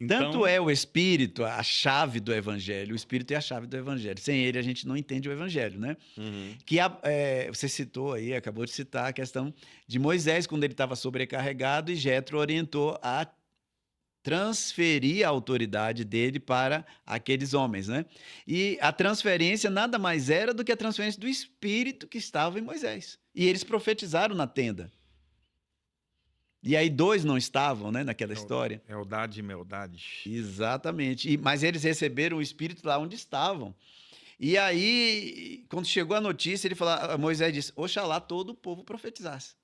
Então,
Tanto é o Espírito a chave do Evangelho. O Espírito é a chave do Evangelho. Sem ele, a gente não entende o Evangelho, né?
Uhum.
Que você citou aí, acabou de citar a questão de Moisés, quando ele estava sobrecarregado e Jetro orientou a transferir a autoridade dele para aqueles homens, né? E a transferência nada mais era do que a transferência do Espírito que estava em Moisés. E eles profetizaram na tenda. E aí 2 não estavam, né, naquela história.
Eldade e Meldade.
Exatamente. Mas eles receberam o Espírito lá onde estavam. E aí, quando chegou a notícia, Moisés disse, oxalá todo o povo profetizasse.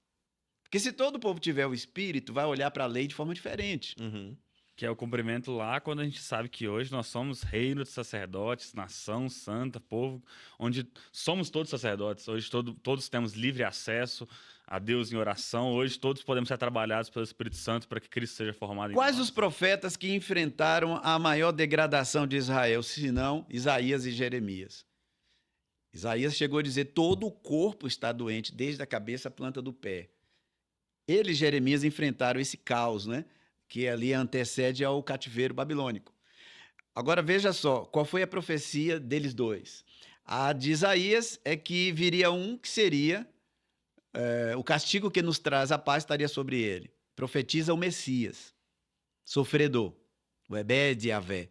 Porque se todo o povo tiver o Espírito, vai olhar para a lei de forma diferente.
Uhum.
que é o cumprimento lá quando a gente sabe que hoje nós somos reino de sacerdotes, nação santa, povo, onde somos todos sacerdotes. Hoje todos temos livre acesso a Deus em oração. Hoje todos podemos ser trabalhados pelo Espírito Santo para que Cristo seja formado em
Quais
nós.
os profetas que enfrentaram a maior degradação de Israel, senão Isaías e Jeremias? Isaías chegou a dizer, todo o corpo está doente, desde a cabeça à planta do pé. Eles, Jeremias, enfrentaram esse caos, né? Que ali antecede ao cativeiro babilônico. Agora, veja só, qual foi a profecia deles dois? A de Isaías é que viria um que seria o castigo que nos traz a paz estaria sobre ele. Profetiza o Messias, sofredor, o Ebed Yavé.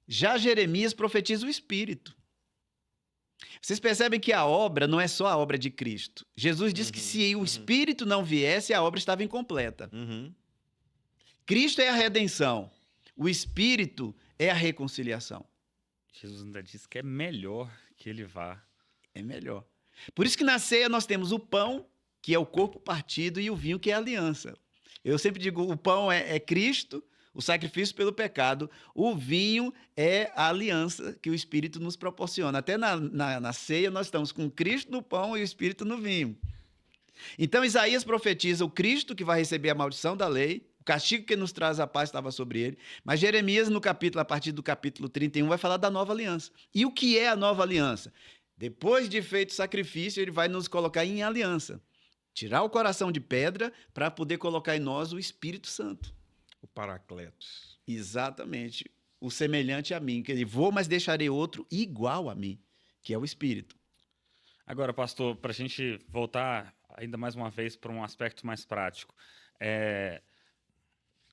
Já Jeremias profetiza o Espírito. Vocês percebem que a obra não é só a obra de Cristo. Jesus disse que se o Espírito não viesse, a obra estava incompleta. Cristo é a redenção. O Espírito é a reconciliação.
Jesus ainda disse que é melhor que ele vá.
É melhor. Por isso que na ceia nós temos o pão, que é o corpo partido, e o vinho, que é a aliança. Eu sempre digo, o pão é Cristo, o sacrifício pelo pecado. O vinho é a aliança que o Espírito nos proporciona. Até na ceia nós estamos com Cristo no pão e o Espírito no vinho. Então Isaías profetiza o Cristo que vai receber a maldição da lei, o castigo que nos traz a paz estava sobre ele. Mas Jeremias, a partir do capítulo 31, vai falar da nova aliança. E o que é a nova aliança? Depois de feito o sacrifício, ele vai nos colocar em aliança. Tirar o coração de pedra para poder colocar em nós o Espírito Santo.
O Paracletos.
Exatamente. O semelhante a mim. Que ele vou, mas deixarei outro igual a mim, que é o Espírito.
Agora, pastor, para a gente voltar ainda mais uma vez para um aspecto mais prático.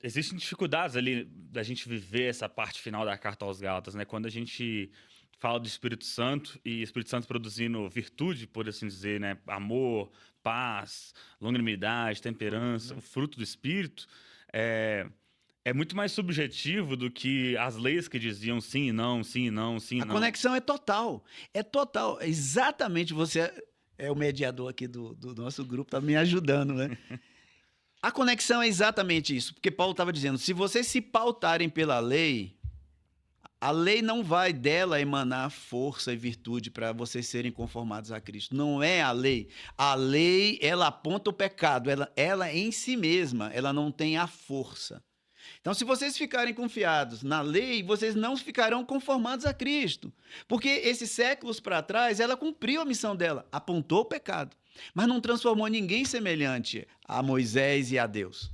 Existem dificuldades ali da gente viver essa parte final da carta aos Gálatas, né? Quando a gente fala do Espírito Santo e Espírito Santo produzindo virtude, por assim dizer, né? Amor, paz, longanimidade, temperança, o fruto do Espírito, é muito mais subjetivo do que as leis que diziam sim e não, sim e não, sim e não.
A conexão é total. É total. Exatamente, você é o mediador aqui do nosso grupo, está me ajudando, né? A conexão é exatamente isso, porque Paulo estava dizendo, se vocês se pautarem pela lei, a lei não vai dela emanar força e virtude para vocês serem conformados a Cristo. Não é a lei. A lei, ela aponta o pecado, ela em si mesma, ela não tem a força. Então, se vocês ficarem confiados na lei, vocês não ficarão conformados a Cristo. Porque esses séculos para trás, ela cumpriu a missão dela, apontou o pecado, mas não transformou ninguém semelhante a Moisés e a Deus.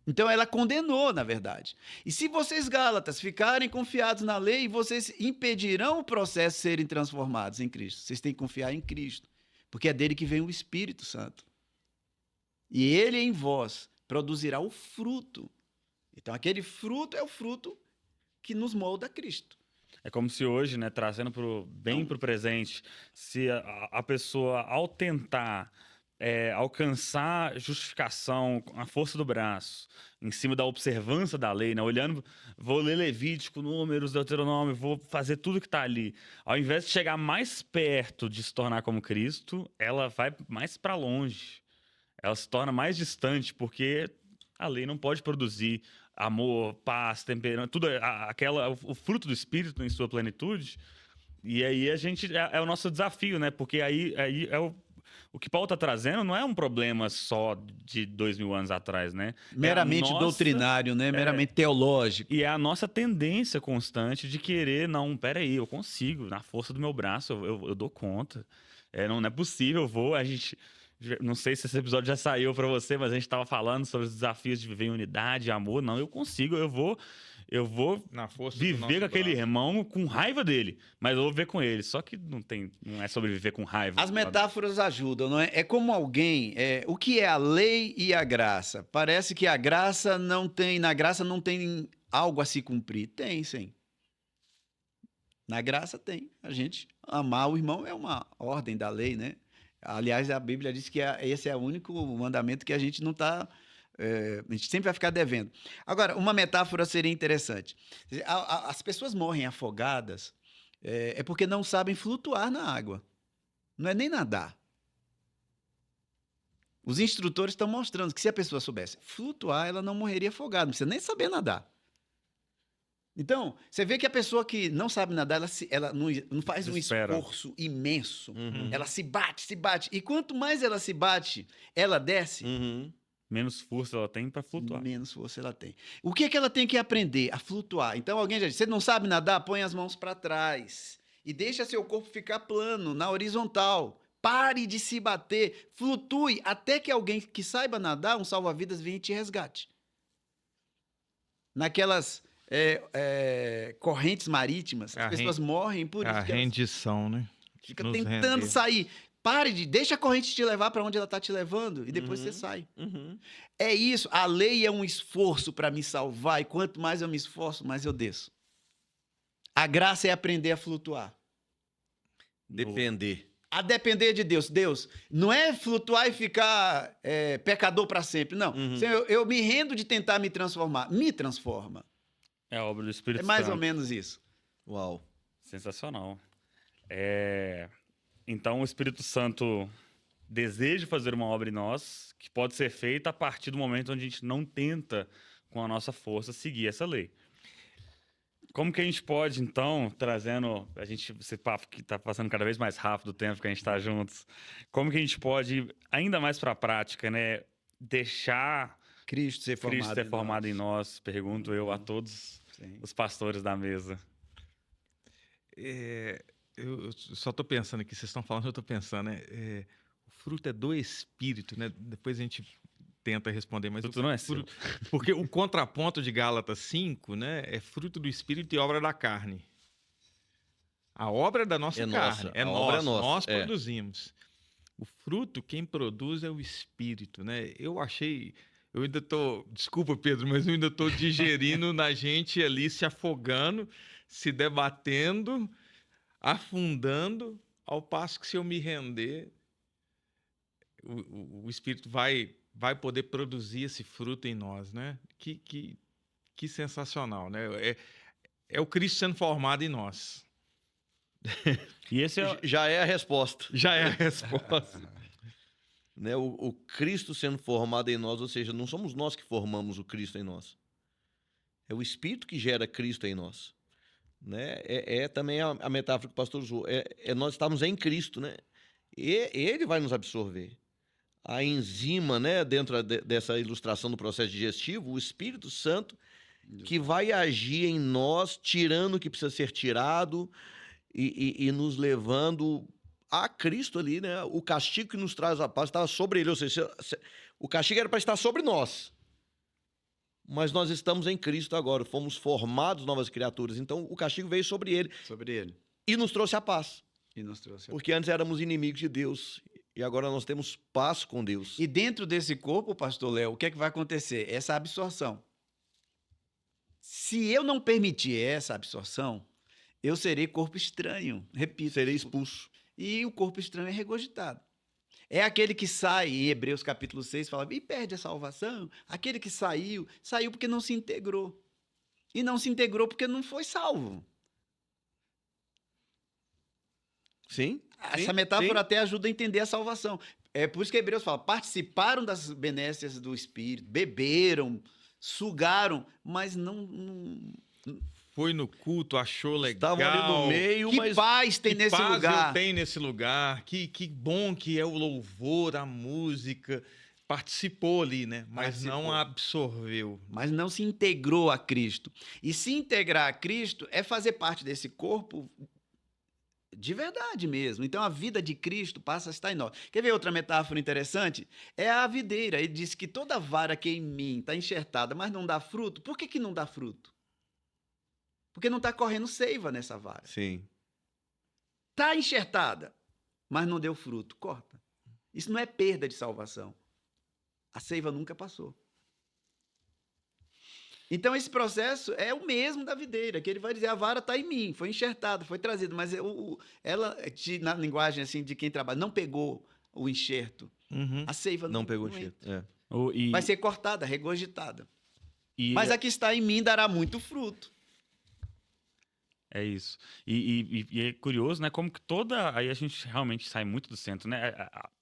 Então, ela condenou, na verdade. E se vocês, Gálatas, ficarem confiados na lei, vocês impedirão o processo de serem transformados em Cristo. Vocês têm que confiar em Cristo, porque é dele que vem o Espírito Santo. E ele em vós produzirá o fruto. Então, aquele fruto é o fruto que nos molda a Cristo.
É como se hoje, né, trazendo bem para o presente, se a pessoa, ao tentar alcançar justificação com a força do braço, em cima da observância da lei, né, olhando, vou ler Levítico, Números, Deuteronômio, vou fazer tudo que está ali. Ao invés de chegar mais perto de se tornar como Cristo, ela vai mais para longe. Ela se torna mais distante, porque a lei não pode produzir amor, paz, temperamento, tudo o fruto do Espírito em sua plenitude. E aí a gente é o nosso desafio, né? Porque aí é o que Paulo está trazendo não é um problema só de 2000 anos atrás, né?
Meramente doutrinário, né? Meramente teológico.
E é a nossa tendência constante de querer, não, peraí, eu consigo, na força do meu braço, eu dou conta. Não é possível, não sei se esse episódio já saiu para você, mas a gente estava falando sobre os desafios de viver em unidade, amor. Não, eu consigo, eu vou
na força
viver com aquele irmão com raiva dele, mas eu vou viver com ele. Só que não é sobre viver com raiva.
As metáforas ajudam, não é? É como alguém... o que é a lei e a graça? Parece que na graça não tem algo a se cumprir. Tem, sim. Na graça tem. A gente amar o irmão é uma ordem da lei, né? Aliás, a Bíblia diz que esse é o único mandamento que a gente não está... a gente sempre vai ficar devendo. Agora, uma metáfora seria interessante. As pessoas morrem afogadas porque não sabem flutuar na água. Não é nem nadar. Os instrutores estão mostrando que se a pessoa soubesse flutuar, ela não morreria afogada. Não precisa nem saber nadar. Então, você vê que a pessoa que não sabe nadar, ela não faz um esforço imenso.
Uhum.
Ela se bate. E quanto mais ela se bate, ela desce,
Uhum.
menos força ela tem para flutuar.
menos força ela tem. O que ela tem que aprender? A flutuar. Então, alguém já disse, você não sabe nadar? Põe as mãos para trás e deixa seu corpo ficar plano, na horizontal. Pare de se bater, flutue, até que alguém que saiba nadar, um salva-vidas, venha e te resgate. Naquelas... correntes marítimas, as pessoas morrem por isso.
A rendição, né?
Fica tentando sair. Deixa a corrente te levar para onde ela está te levando e depois você sai.
Uhum.
É isso. A lei é um esforço para me salvar e quanto mais eu me esforço, mais eu desço. A graça é aprender a flutuar.
Depender.
A depender de Deus. Deus, não é flutuar e ficar pecador para sempre. Não.
Uhum.
Senhor, eu me rendo de tentar me transformar. Me transforma.
É a obra do Espírito
É
Santo.
mais ou menos isso.
Uau.
Sensacional. Então, o Espírito Santo deseja fazer uma obra em nós que pode ser feita a partir do momento onde a gente não tenta, com a nossa força, seguir essa lei. Como que a gente pode, então, trazendo... Esse papo que está passando cada vez mais rápido o tempo que a gente está juntos. Como que a gente pode ir ainda mais para a prática, né? Deixar
Cristo ser
formado em nós, pergunto eu a todos os pastores da mesa.
Eu só estou pensando aqui, vocês estão falando, eu estou pensando, né? O fruto é do Espírito, né? Depois a gente tenta responder, mas
fruto não é fruto,
porque o contraponto de Gálatas 5, né, é fruto do Espírito e obra da carne. A obra é da nossa carne, é nossa, nós produzimos. O fruto, quem produz é o Espírito, né? Eu ainda estou, desculpa Pedro, mas eu ainda estou digerindo na gente ali se afogando, se debatendo, afundando, ao passo que se eu me render, o Espírito vai poder produzir esse fruto em nós, né? Que sensacional, né? É o Cristo sendo formado em nós.
E esse
já é a resposta.
Já é a resposta.
Né? O Cristo sendo formado em nós, ou seja, não somos nós que formamos o Cristo em nós. É o Espírito que gera Cristo em nós. Né? Também a metáfora que o pastor usou. Nós estamos em Cristo, né? E ele vai nos absorver. a enzima, né, dentro dessa ilustração do processo digestivo, o Espírito Santo, que vai agir em nós, tirando o que precisa ser tirado e nos levando a Cristo ali, né? O castigo que nos traz a paz estava sobre ele, ou seja, o castigo era para estar sobre nós. Mas nós estamos em Cristo agora, fomos formados novas criaturas, então o castigo veio sobre ele
Sobre ele.
e nos trouxe a paz.
E nos trouxe.
Porque antes éramos inimigos de Deus e agora nós temos paz com Deus.
E dentro desse corpo, pastor Léo, o que é que vai acontecer? Essa absorção. Se eu não permitir essa absorção, eu serei corpo estranho. Repito.
Serei expulso.
E o corpo estranho é regurgitado. É aquele que sai, em Hebreus capítulo 6, fala, e perde a salvação. Aquele que saiu porque não se integrou. E não se integrou porque não foi salvo.
Sim.
Essa metáfora até ajuda a entender a salvação. É por isso que Hebreus fala, participaram das benécias do Espírito, beberam, sugaram, mas não
Foi no culto, achou legal.
Estavam ali no meio,
que
mas
paz tem
Que
nesse
paz
lugar.
eu tenho nesse lugar. Que bom que é o louvor, a música. Participou ali, né? Mas não
Participou.
absorveu.
Mas não se integrou a Cristo. E se integrar a Cristo é fazer parte desse corpo de verdade mesmo. Então a vida de Cristo passa a estar em nós. Quer ver outra metáfora interessante? É a videira. Ele diz que toda vara que em mim está enxertada, mas não dá fruto. Por que não dá fruto? Porque não está correndo seiva nessa vara.
sim.
Está enxertada, mas não deu fruto. Corta. Isso não é perda de salvação. A seiva nunca passou. Então, esse processo é o mesmo da videira, que ele vai dizer, a vara está em mim, foi enxertada, foi trazida, mas ela, na linguagem assim de quem trabalha, não pegou o enxerto.
Uhum.
A seiva
Não pegou o
entra.
cheiro. É.
Vai ser cortada, regurgitada.
E
Mas a que está em mim dará muito fruto.
é isso. E é curioso, né? Como que aí a gente realmente sai muito do centro, né?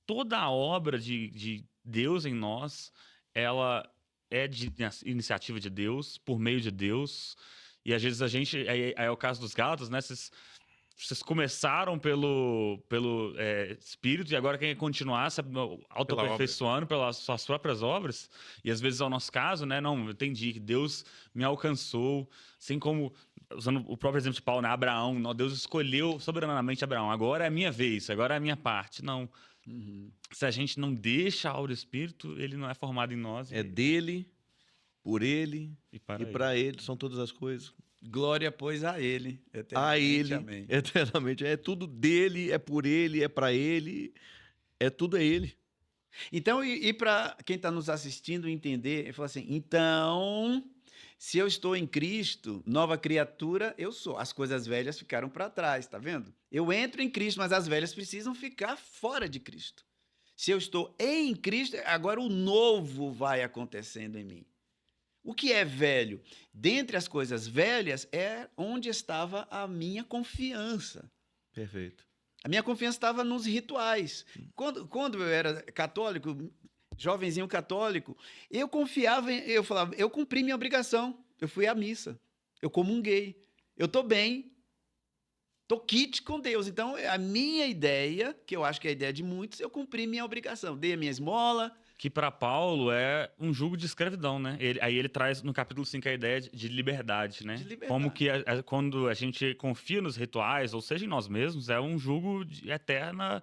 Toda a obra de Deus em nós, ela é de iniciativa de Deus, por meio de Deus. E às vezes aí é o caso dos Gálatas, né? Vocês começaram pelo Espírito e agora querem continuar se autoaperfeiçoando pelas suas próprias obras. E às vezes é o nosso caso, né? Não, eu entendi que Deus me alcançou, assim como, usando o próprio exemplo de Paulo, né? Abraão, Deus escolheu soberanamente Abraão. Agora é a minha vez, agora é a minha parte. Não. Se a gente não deixa a aura do Espírito, ele não é formado em nós.
É dele, por ele
e
e
ele.
para ele são todas as coisas.
Glória, pois, a ele.
A
Eternamente,
ele,
amém.
eternamente. É tudo dele, é por ele, é para ele, é tudo a ele.
Então, e para quem está nos assistindo entender, ele falou assim, então, se eu estou em Cristo, nova criatura eu sou. As coisas velhas ficaram para trás, tá vendo? Eu entro em Cristo, mas as velhas precisam ficar fora de Cristo. Se eu estou em Cristo, agora o novo vai acontecendo em mim. O que é velho? Dentre as coisas velhas é onde estava a minha confiança.
Perfeito.
A minha confiança estava nos rituais. Quando eu era católico, jovenzinho católico, eu confiava, eu falava, eu cumpri minha obrigação, eu fui à missa, eu comunguei, eu estou bem, estou quite com Deus. Então, a minha ideia, que eu acho que é a ideia de muitos, eu cumpri minha obrigação, dei a minha esmola.
Que para Paulo é um jugo de escravidão, né? Aí ele traz no capítulo 5 a ideia de liberdade, né?
De liberdade.
Como que quando a gente confia nos rituais, ou seja, em nós mesmos, é um jugo eterna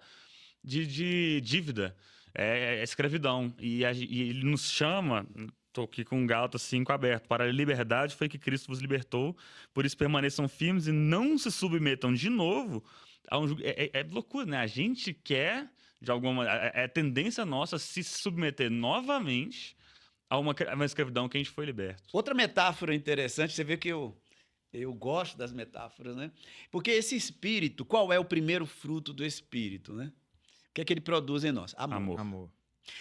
de dívida, é escravidão. E ele nos chama, estou aqui com Gálatas 5 aberto, para a liberdade foi que Cristo vos libertou, por isso permaneçam firmes e não se submetam de novo a um jugo. É loucura, né? A gente quer... de alguma é tendência nossa se submeter novamente a uma escravidão que a gente foi liberto.
Outra metáfora interessante, você vê que eu gosto das metáforas, né? Porque esse espírito, qual é o primeiro fruto do espírito, né? O que é que ele produz em nós?
Amor.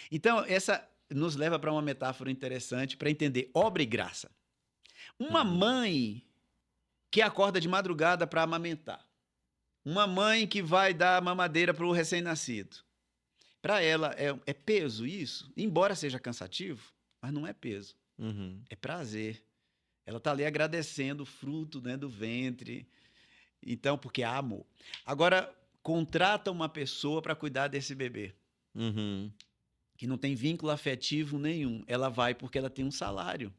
Então, essa nos leva para uma metáfora interessante para entender obra e graça. Uma mãe que acorda de madrugada para amamentar. Uma mãe que vai dar mamadeira para o recém-nascido. Para ela é peso isso, embora seja cansativo, mas não é peso, é prazer. Ela está ali agradecendo o fruto, né, do ventre, então, porque há amor. Agora, contrata uma pessoa para cuidar desse bebê. que não tem vínculo afetivo nenhum, ela vai porque ela tem um salário.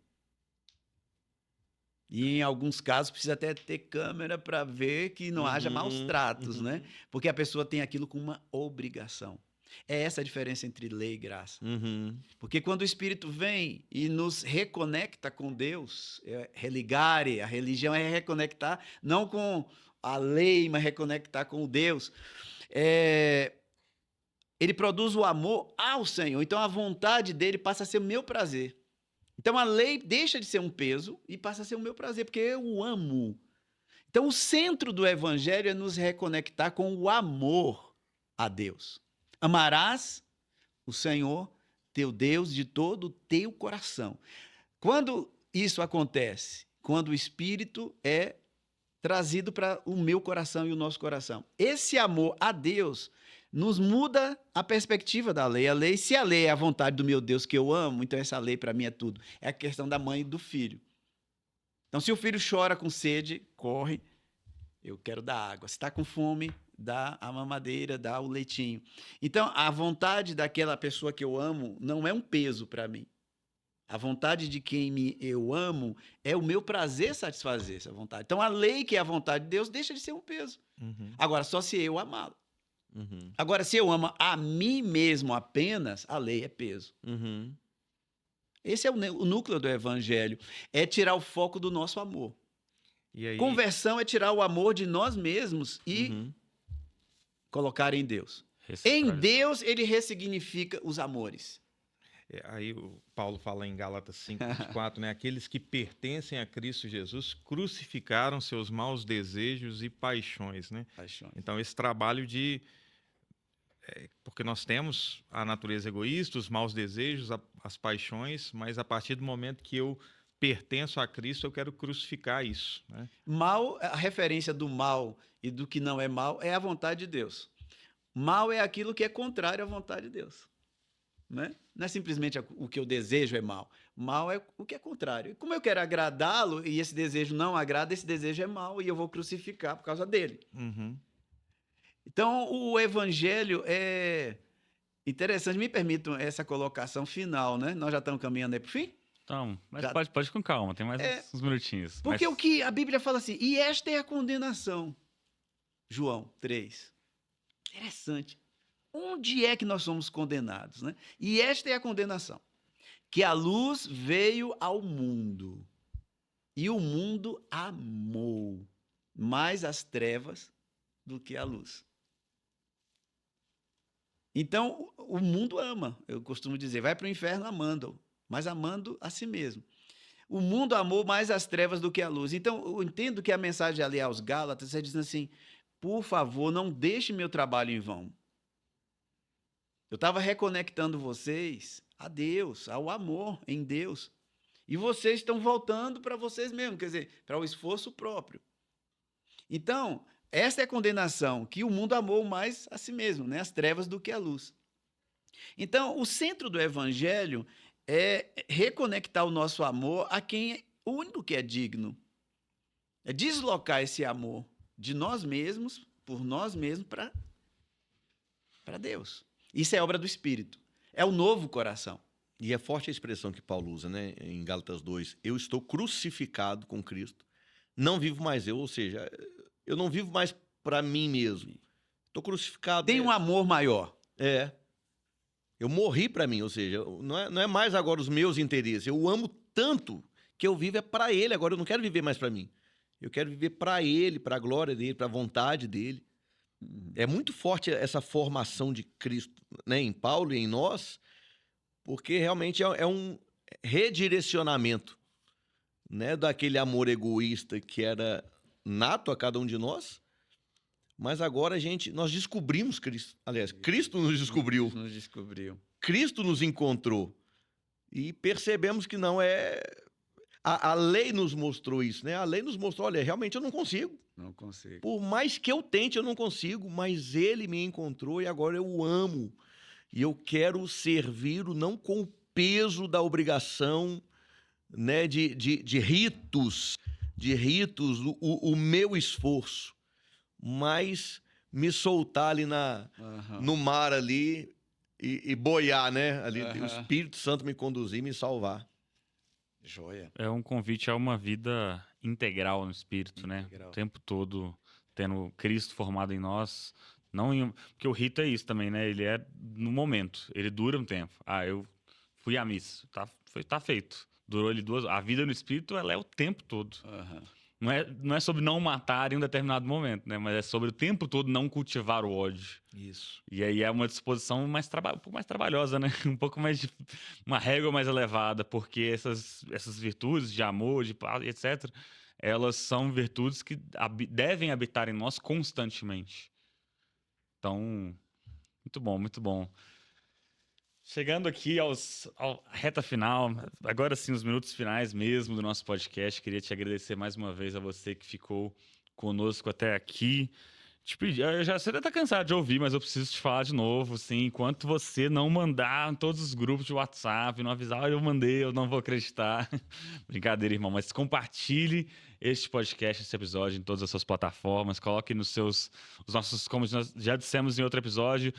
E em alguns casos precisa até ter câmera para ver que não haja maus tratos, né? Porque a pessoa tem aquilo com uma obrigação. É essa a diferença entre lei e graça. Porque quando o Espírito vem e nos reconecta com Deus, religare, a religião é reconectar, não com a lei, mas reconectar com o Deus. Ele produz o amor ao Senhor. Então a vontade dele passa a ser o meu prazer. Então a lei deixa de ser um peso e passa a ser o meu prazer, porque eu o amo. Então o centro do evangelho é nos reconectar com o amor a Deus. Amarás o Senhor, teu Deus, de todo o teu coração. Quando isso acontece? Quando o Espírito é trazido para o meu coração e o nosso coração. Esse amor a Deus nos muda a perspectiva da lei. A lei, se a lei é a vontade do meu Deus que eu amo, então essa lei para mim é tudo. É a questão da mãe e do filho. Então, se o filho chora com sede, corre, eu quero dar água. Se está com fome, dá a mamadeira, dá o leitinho. Então, a vontade daquela pessoa que eu amo não é um peso para mim. A vontade de quem eu amo é o meu prazer satisfazer essa vontade. Então, a lei, que é a vontade de Deus, deixa de ser um peso. Agora, só se eu amá-lo. Agora, se eu amo a mim mesmo apenas, a lei é peso. Esse é o núcleo do evangelho. É tirar o foco do nosso amor.
E aí...
Conversão é tirar o amor de nós mesmos e colocar em Deus. Em Deus, ele ressignifica os amores.
Aí o Paulo fala em Gálatas 5:24, né? Aqueles que pertencem a Cristo Jesus crucificaram seus maus desejos e paixões, né? Então, esse trabalho de... porque nós temos a natureza egoísta, os maus desejos, as paixões, mas a partir do momento que eu pertenço a Cristo, eu quero crucificar isso, né?
Mal, a referência do mal e do que não é mal é a vontade de Deus. Mal é aquilo que é contrário à vontade de Deus. Né? Não é simplesmente o que eu desejo é mal. Mal é o que é contrário. E como eu quero agradá-lo e esse desejo não agrada, esse desejo é mal e eu vou crucificar por causa dele. Então, o evangelho é interessante. Me permitam essa colocação final, né? Nós já estamos caminhando aí para o fim?
Então, mas pode ir com calma, tem mais uns minutinhos.
Porque o que a Bíblia fala assim, e esta é a condenação. João 3. Interessante. Onde é que nós somos condenados, né? E esta é a condenação. Que a luz veio ao mundo. E o mundo amou mais as trevas do que a luz. Então, o mundo ama, eu costumo dizer, vai para o inferno amando, mas amando a si mesmo. O mundo amou mais as trevas do que a luz. Então, eu entendo que a mensagem ali aos Gálatas é dizendo assim, por favor, não deixe meu trabalho em vão. Eu estava reconectando vocês a Deus, ao amor em Deus. E vocês estão voltando para vocês mesmos, quer dizer, para o esforço próprio. Então, essa é a condenação, que o mundo amou mais a si mesmo, né? As trevas do que a luz. Então, o centro do evangelho é reconectar o nosso amor a quem é o único que é digno. É deslocar esse amor de nós mesmos, por nós mesmos, para Deus. Isso é obra do Espírito. É o novo coração.
E é forte a expressão que Paulo usa, né? Em Gálatas 2. Eu estou crucificado com Cristo. Não vivo mais eu, ou seja, eu não vivo mais para mim mesmo. Estou crucificado.
Tem um amor maior.
Eu morri para mim, ou seja, não é mais agora os meus interesses. Eu amo tanto que eu vivo é para Ele. Agora eu não quero viver mais para mim. Eu quero viver para Ele, para a glória dEle, para a vontade dEle. É muito forte essa formação de Cristo, né, em Paulo e em nós, porque realmente é um redirecionamento, né, daquele amor egoísta que era nato a cada um de nós, mas agora nós descobrimos Cristo. Aliás, Cristo nos descobriu. Cristo nos encontrou. E percebemos que não é... A lei nos mostrou isso, né? A lei nos mostrou, olha, realmente eu não consigo.
Não consigo.
Por mais que eu tente, eu não consigo, mas ele me encontrou e agora eu o amo. E eu quero servi-lo não com o peso da obrigação, né, de ritos, o meu esforço, mas me soltar ali no mar ali, e boiar, né? Ali, o
Aham.
Espírito Santo me conduzir, me salvar.
Joia.
É um convite a uma vida integral no espírito, né?
Integral.
O tempo todo tendo Cristo formado em nós. Não porque o rito é isso também, né? Ele é no momento, ele dura um tempo. Ah, eu fui à missa, tá feito. Durou ele 2. A vida no espírito, ela é o tempo todo.
Aham.
Não é sobre não matar em um determinado momento, né? Mas é sobre o tempo todo não cultivar o ódio.
Isso.
E aí é uma disposição um pouco mais trabalhosa, né? Um pouco mais uma régua mais elevada, porque essas virtudes de amor, de paz, etc., elas são virtudes que devem habitar em nós constantemente. Então, muito bom, muito bom. Chegando aqui à reta final, agora sim, os minutos finais mesmo do nosso podcast, queria te agradecer mais uma vez a você que ficou conosco até aqui. Você deve estar cansado de ouvir, mas eu preciso te falar de novo, assim, enquanto você não mandar em todos os grupos de WhatsApp, não avisar, eu mandei, eu não vou acreditar. Brincadeira, irmão, mas compartilhe este podcast, esse episódio em todas as suas plataformas, coloque nos os nossos, como nós já dissemos em outro episódio,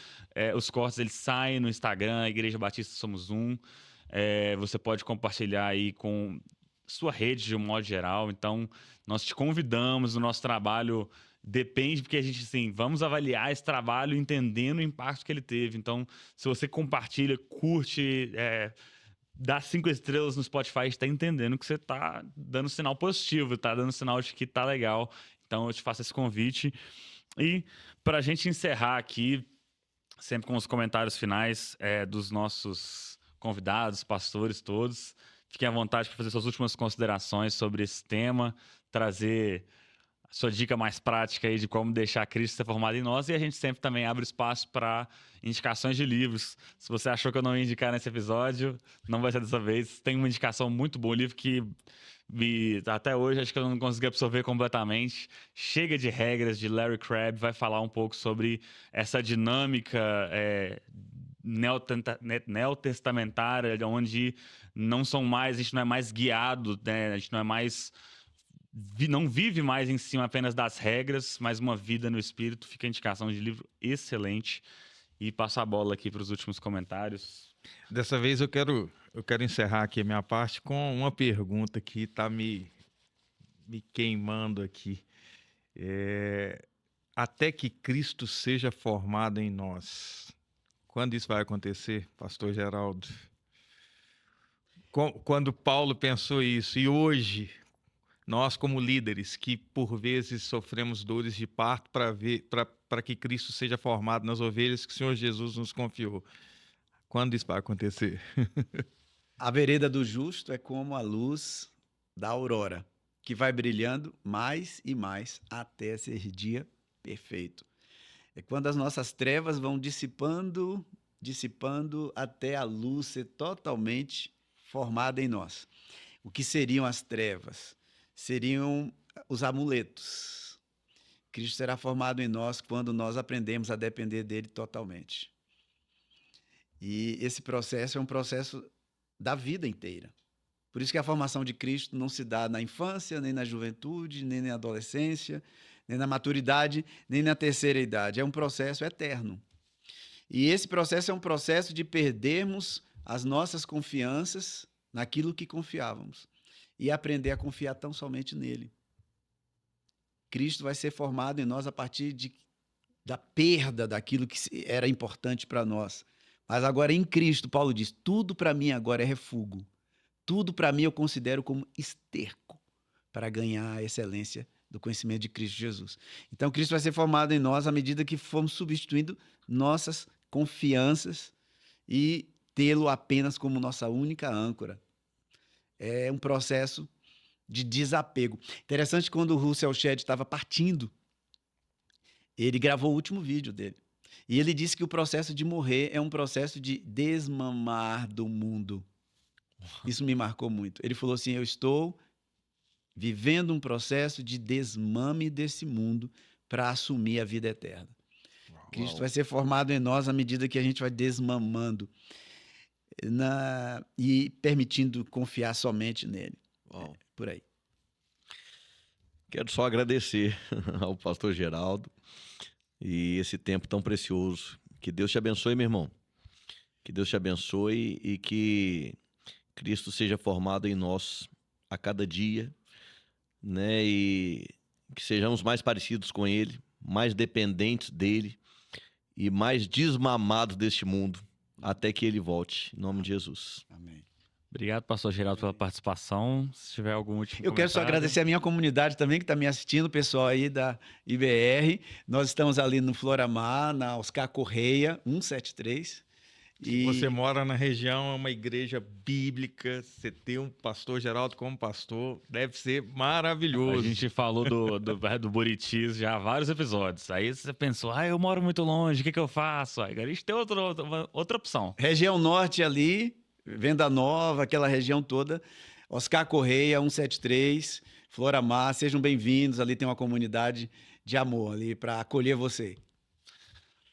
os cortes eles saem no Instagram, Igreja Batista Somos Um. Você pode compartilhar aí com sua rede de um modo geral, então nós te convidamos, o nosso trabalho depende, porque a gente, assim, vamos avaliar esse trabalho entendendo o impacto que ele teve. Então, se você compartilha, curte, dá 5 estrelas no Spotify, está entendendo que você está dando sinal positivo, está dando sinal de que tá legal. Então, eu te faço esse convite. E, para a gente encerrar aqui, sempre com os comentários finais dos nossos convidados, pastores todos, fiquem à vontade para fazer suas últimas considerações sobre esse tema, trazer sua dica mais prática aí de como deixar Cristo ser formado em nós, e a gente sempre também abre espaço para indicações de livros. Se você achou que eu não ia indicar nesse episódio, não vai ser dessa vez. Tem uma indicação muito boa, um livro que até hoje acho que eu não consegui absorver completamente. Chega de Regras, de Larry Crabb, vai falar um pouco sobre essa dinâmica neotestamentária, onde a gente não é mais guiado, né? A gente não é mais... não vive mais em cima apenas das regras, mas uma vida no espírito. Fica a indicação de livro excelente. E passo a bola aqui para os últimos comentários.
Dessa vez eu quero encerrar aqui a minha parte com uma pergunta que está me queimando aqui. Até que Cristo seja formado em nós. Quando isso vai acontecer, pastor Geraldo? Quando Paulo pensou isso, e hoje... nós, como líderes, que por vezes sofremos dores de parto para que Cristo seja formado nas ovelhas que o Senhor Jesus nos confiou. Quando isso vai acontecer?
A vereda do justo é como a luz da aurora, que vai brilhando mais e mais até ser dia perfeito. É quando as nossas trevas vão dissipando até a luz ser totalmente formada em nós. O que seriam as trevas? Seriam os amuletos. Cristo será formado em nós quando nós aprendemos a depender dele totalmente. E esse processo é um processo da vida inteira. Por isso que a formação de Cristo não se dá na infância, nem na juventude, nem na adolescência, nem na maturidade, nem na terceira idade. É um processo eterno. E esse processo é um processo de perdermos as nossas confianças naquilo que confiávamos e aprender a confiar tão somente nele. Cristo vai ser formado em nós a partir da perda daquilo que era importante para nós. Mas agora em Cristo, Paulo diz, tudo para mim agora é refúgio. Tudo para mim eu considero como esterco para ganhar a excelência do conhecimento de Cristo Jesus. Então, Cristo vai ser formado em nós à medida que formos substituindo nossas confianças e tê-lo apenas como nossa única âncora. É um processo de desapego. Interessante, quando o Russell Shedd estava partindo, ele gravou o último vídeo dele. E ele disse que o processo de morrer é um processo de desmamar do mundo. Isso me marcou muito. Ele falou assim, eu estou vivendo um processo de desmame desse mundo para assumir a vida eterna. Uau. Cristo vai ser formado em nós à medida que a gente vai desmamando e permitindo confiar somente nele. Por aí.
Quero só agradecer ao pastor Geraldo e esse tempo tão precioso. Que Deus te abençoe, meu irmão. Que Deus te abençoe e que Cristo seja formado em nós a cada dia, né? E que sejamos mais parecidos com Ele, mais dependentes dele e mais desmamados deste mundo até que Ele volte. Em nome de Jesus.
Amém.
Obrigado, pastor Geraldo, pela participação. Se tiver algum último
Eu quero só
comentário.
agradecer a minha comunidade também, que está me assistindo, o pessoal aí da IBR. Nós estamos ali no Floramar, na Oscar Correia, 173.
Se você mora na região, é uma igreja bíblica, você ter um pastor Geraldo como pastor, deve ser maravilhoso.
A gente falou do Buritis já há vários episódios. Aí você pensou, eu moro muito longe, o que eu faço? Aí a gente tem outra opção.
Região Norte ali, Venda Nova, aquela região toda. Oscar Correia, 173, Floramar, sejam bem-vindos. Ali tem uma comunidade de amor ali para acolher você.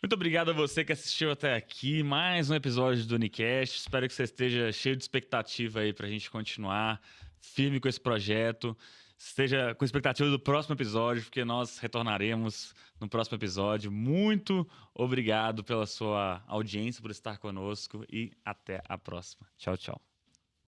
Muito obrigado a você que assistiu até aqui. Mais um episódio do Unicast. Espero que você esteja cheio de expectativa aí pra gente continuar firme com esse projeto. Esteja com expectativa do próximo episódio, porque nós retornaremos no próximo episódio. Muito obrigado pela sua audiência, por estar conosco e até a próxima. Tchau, tchau.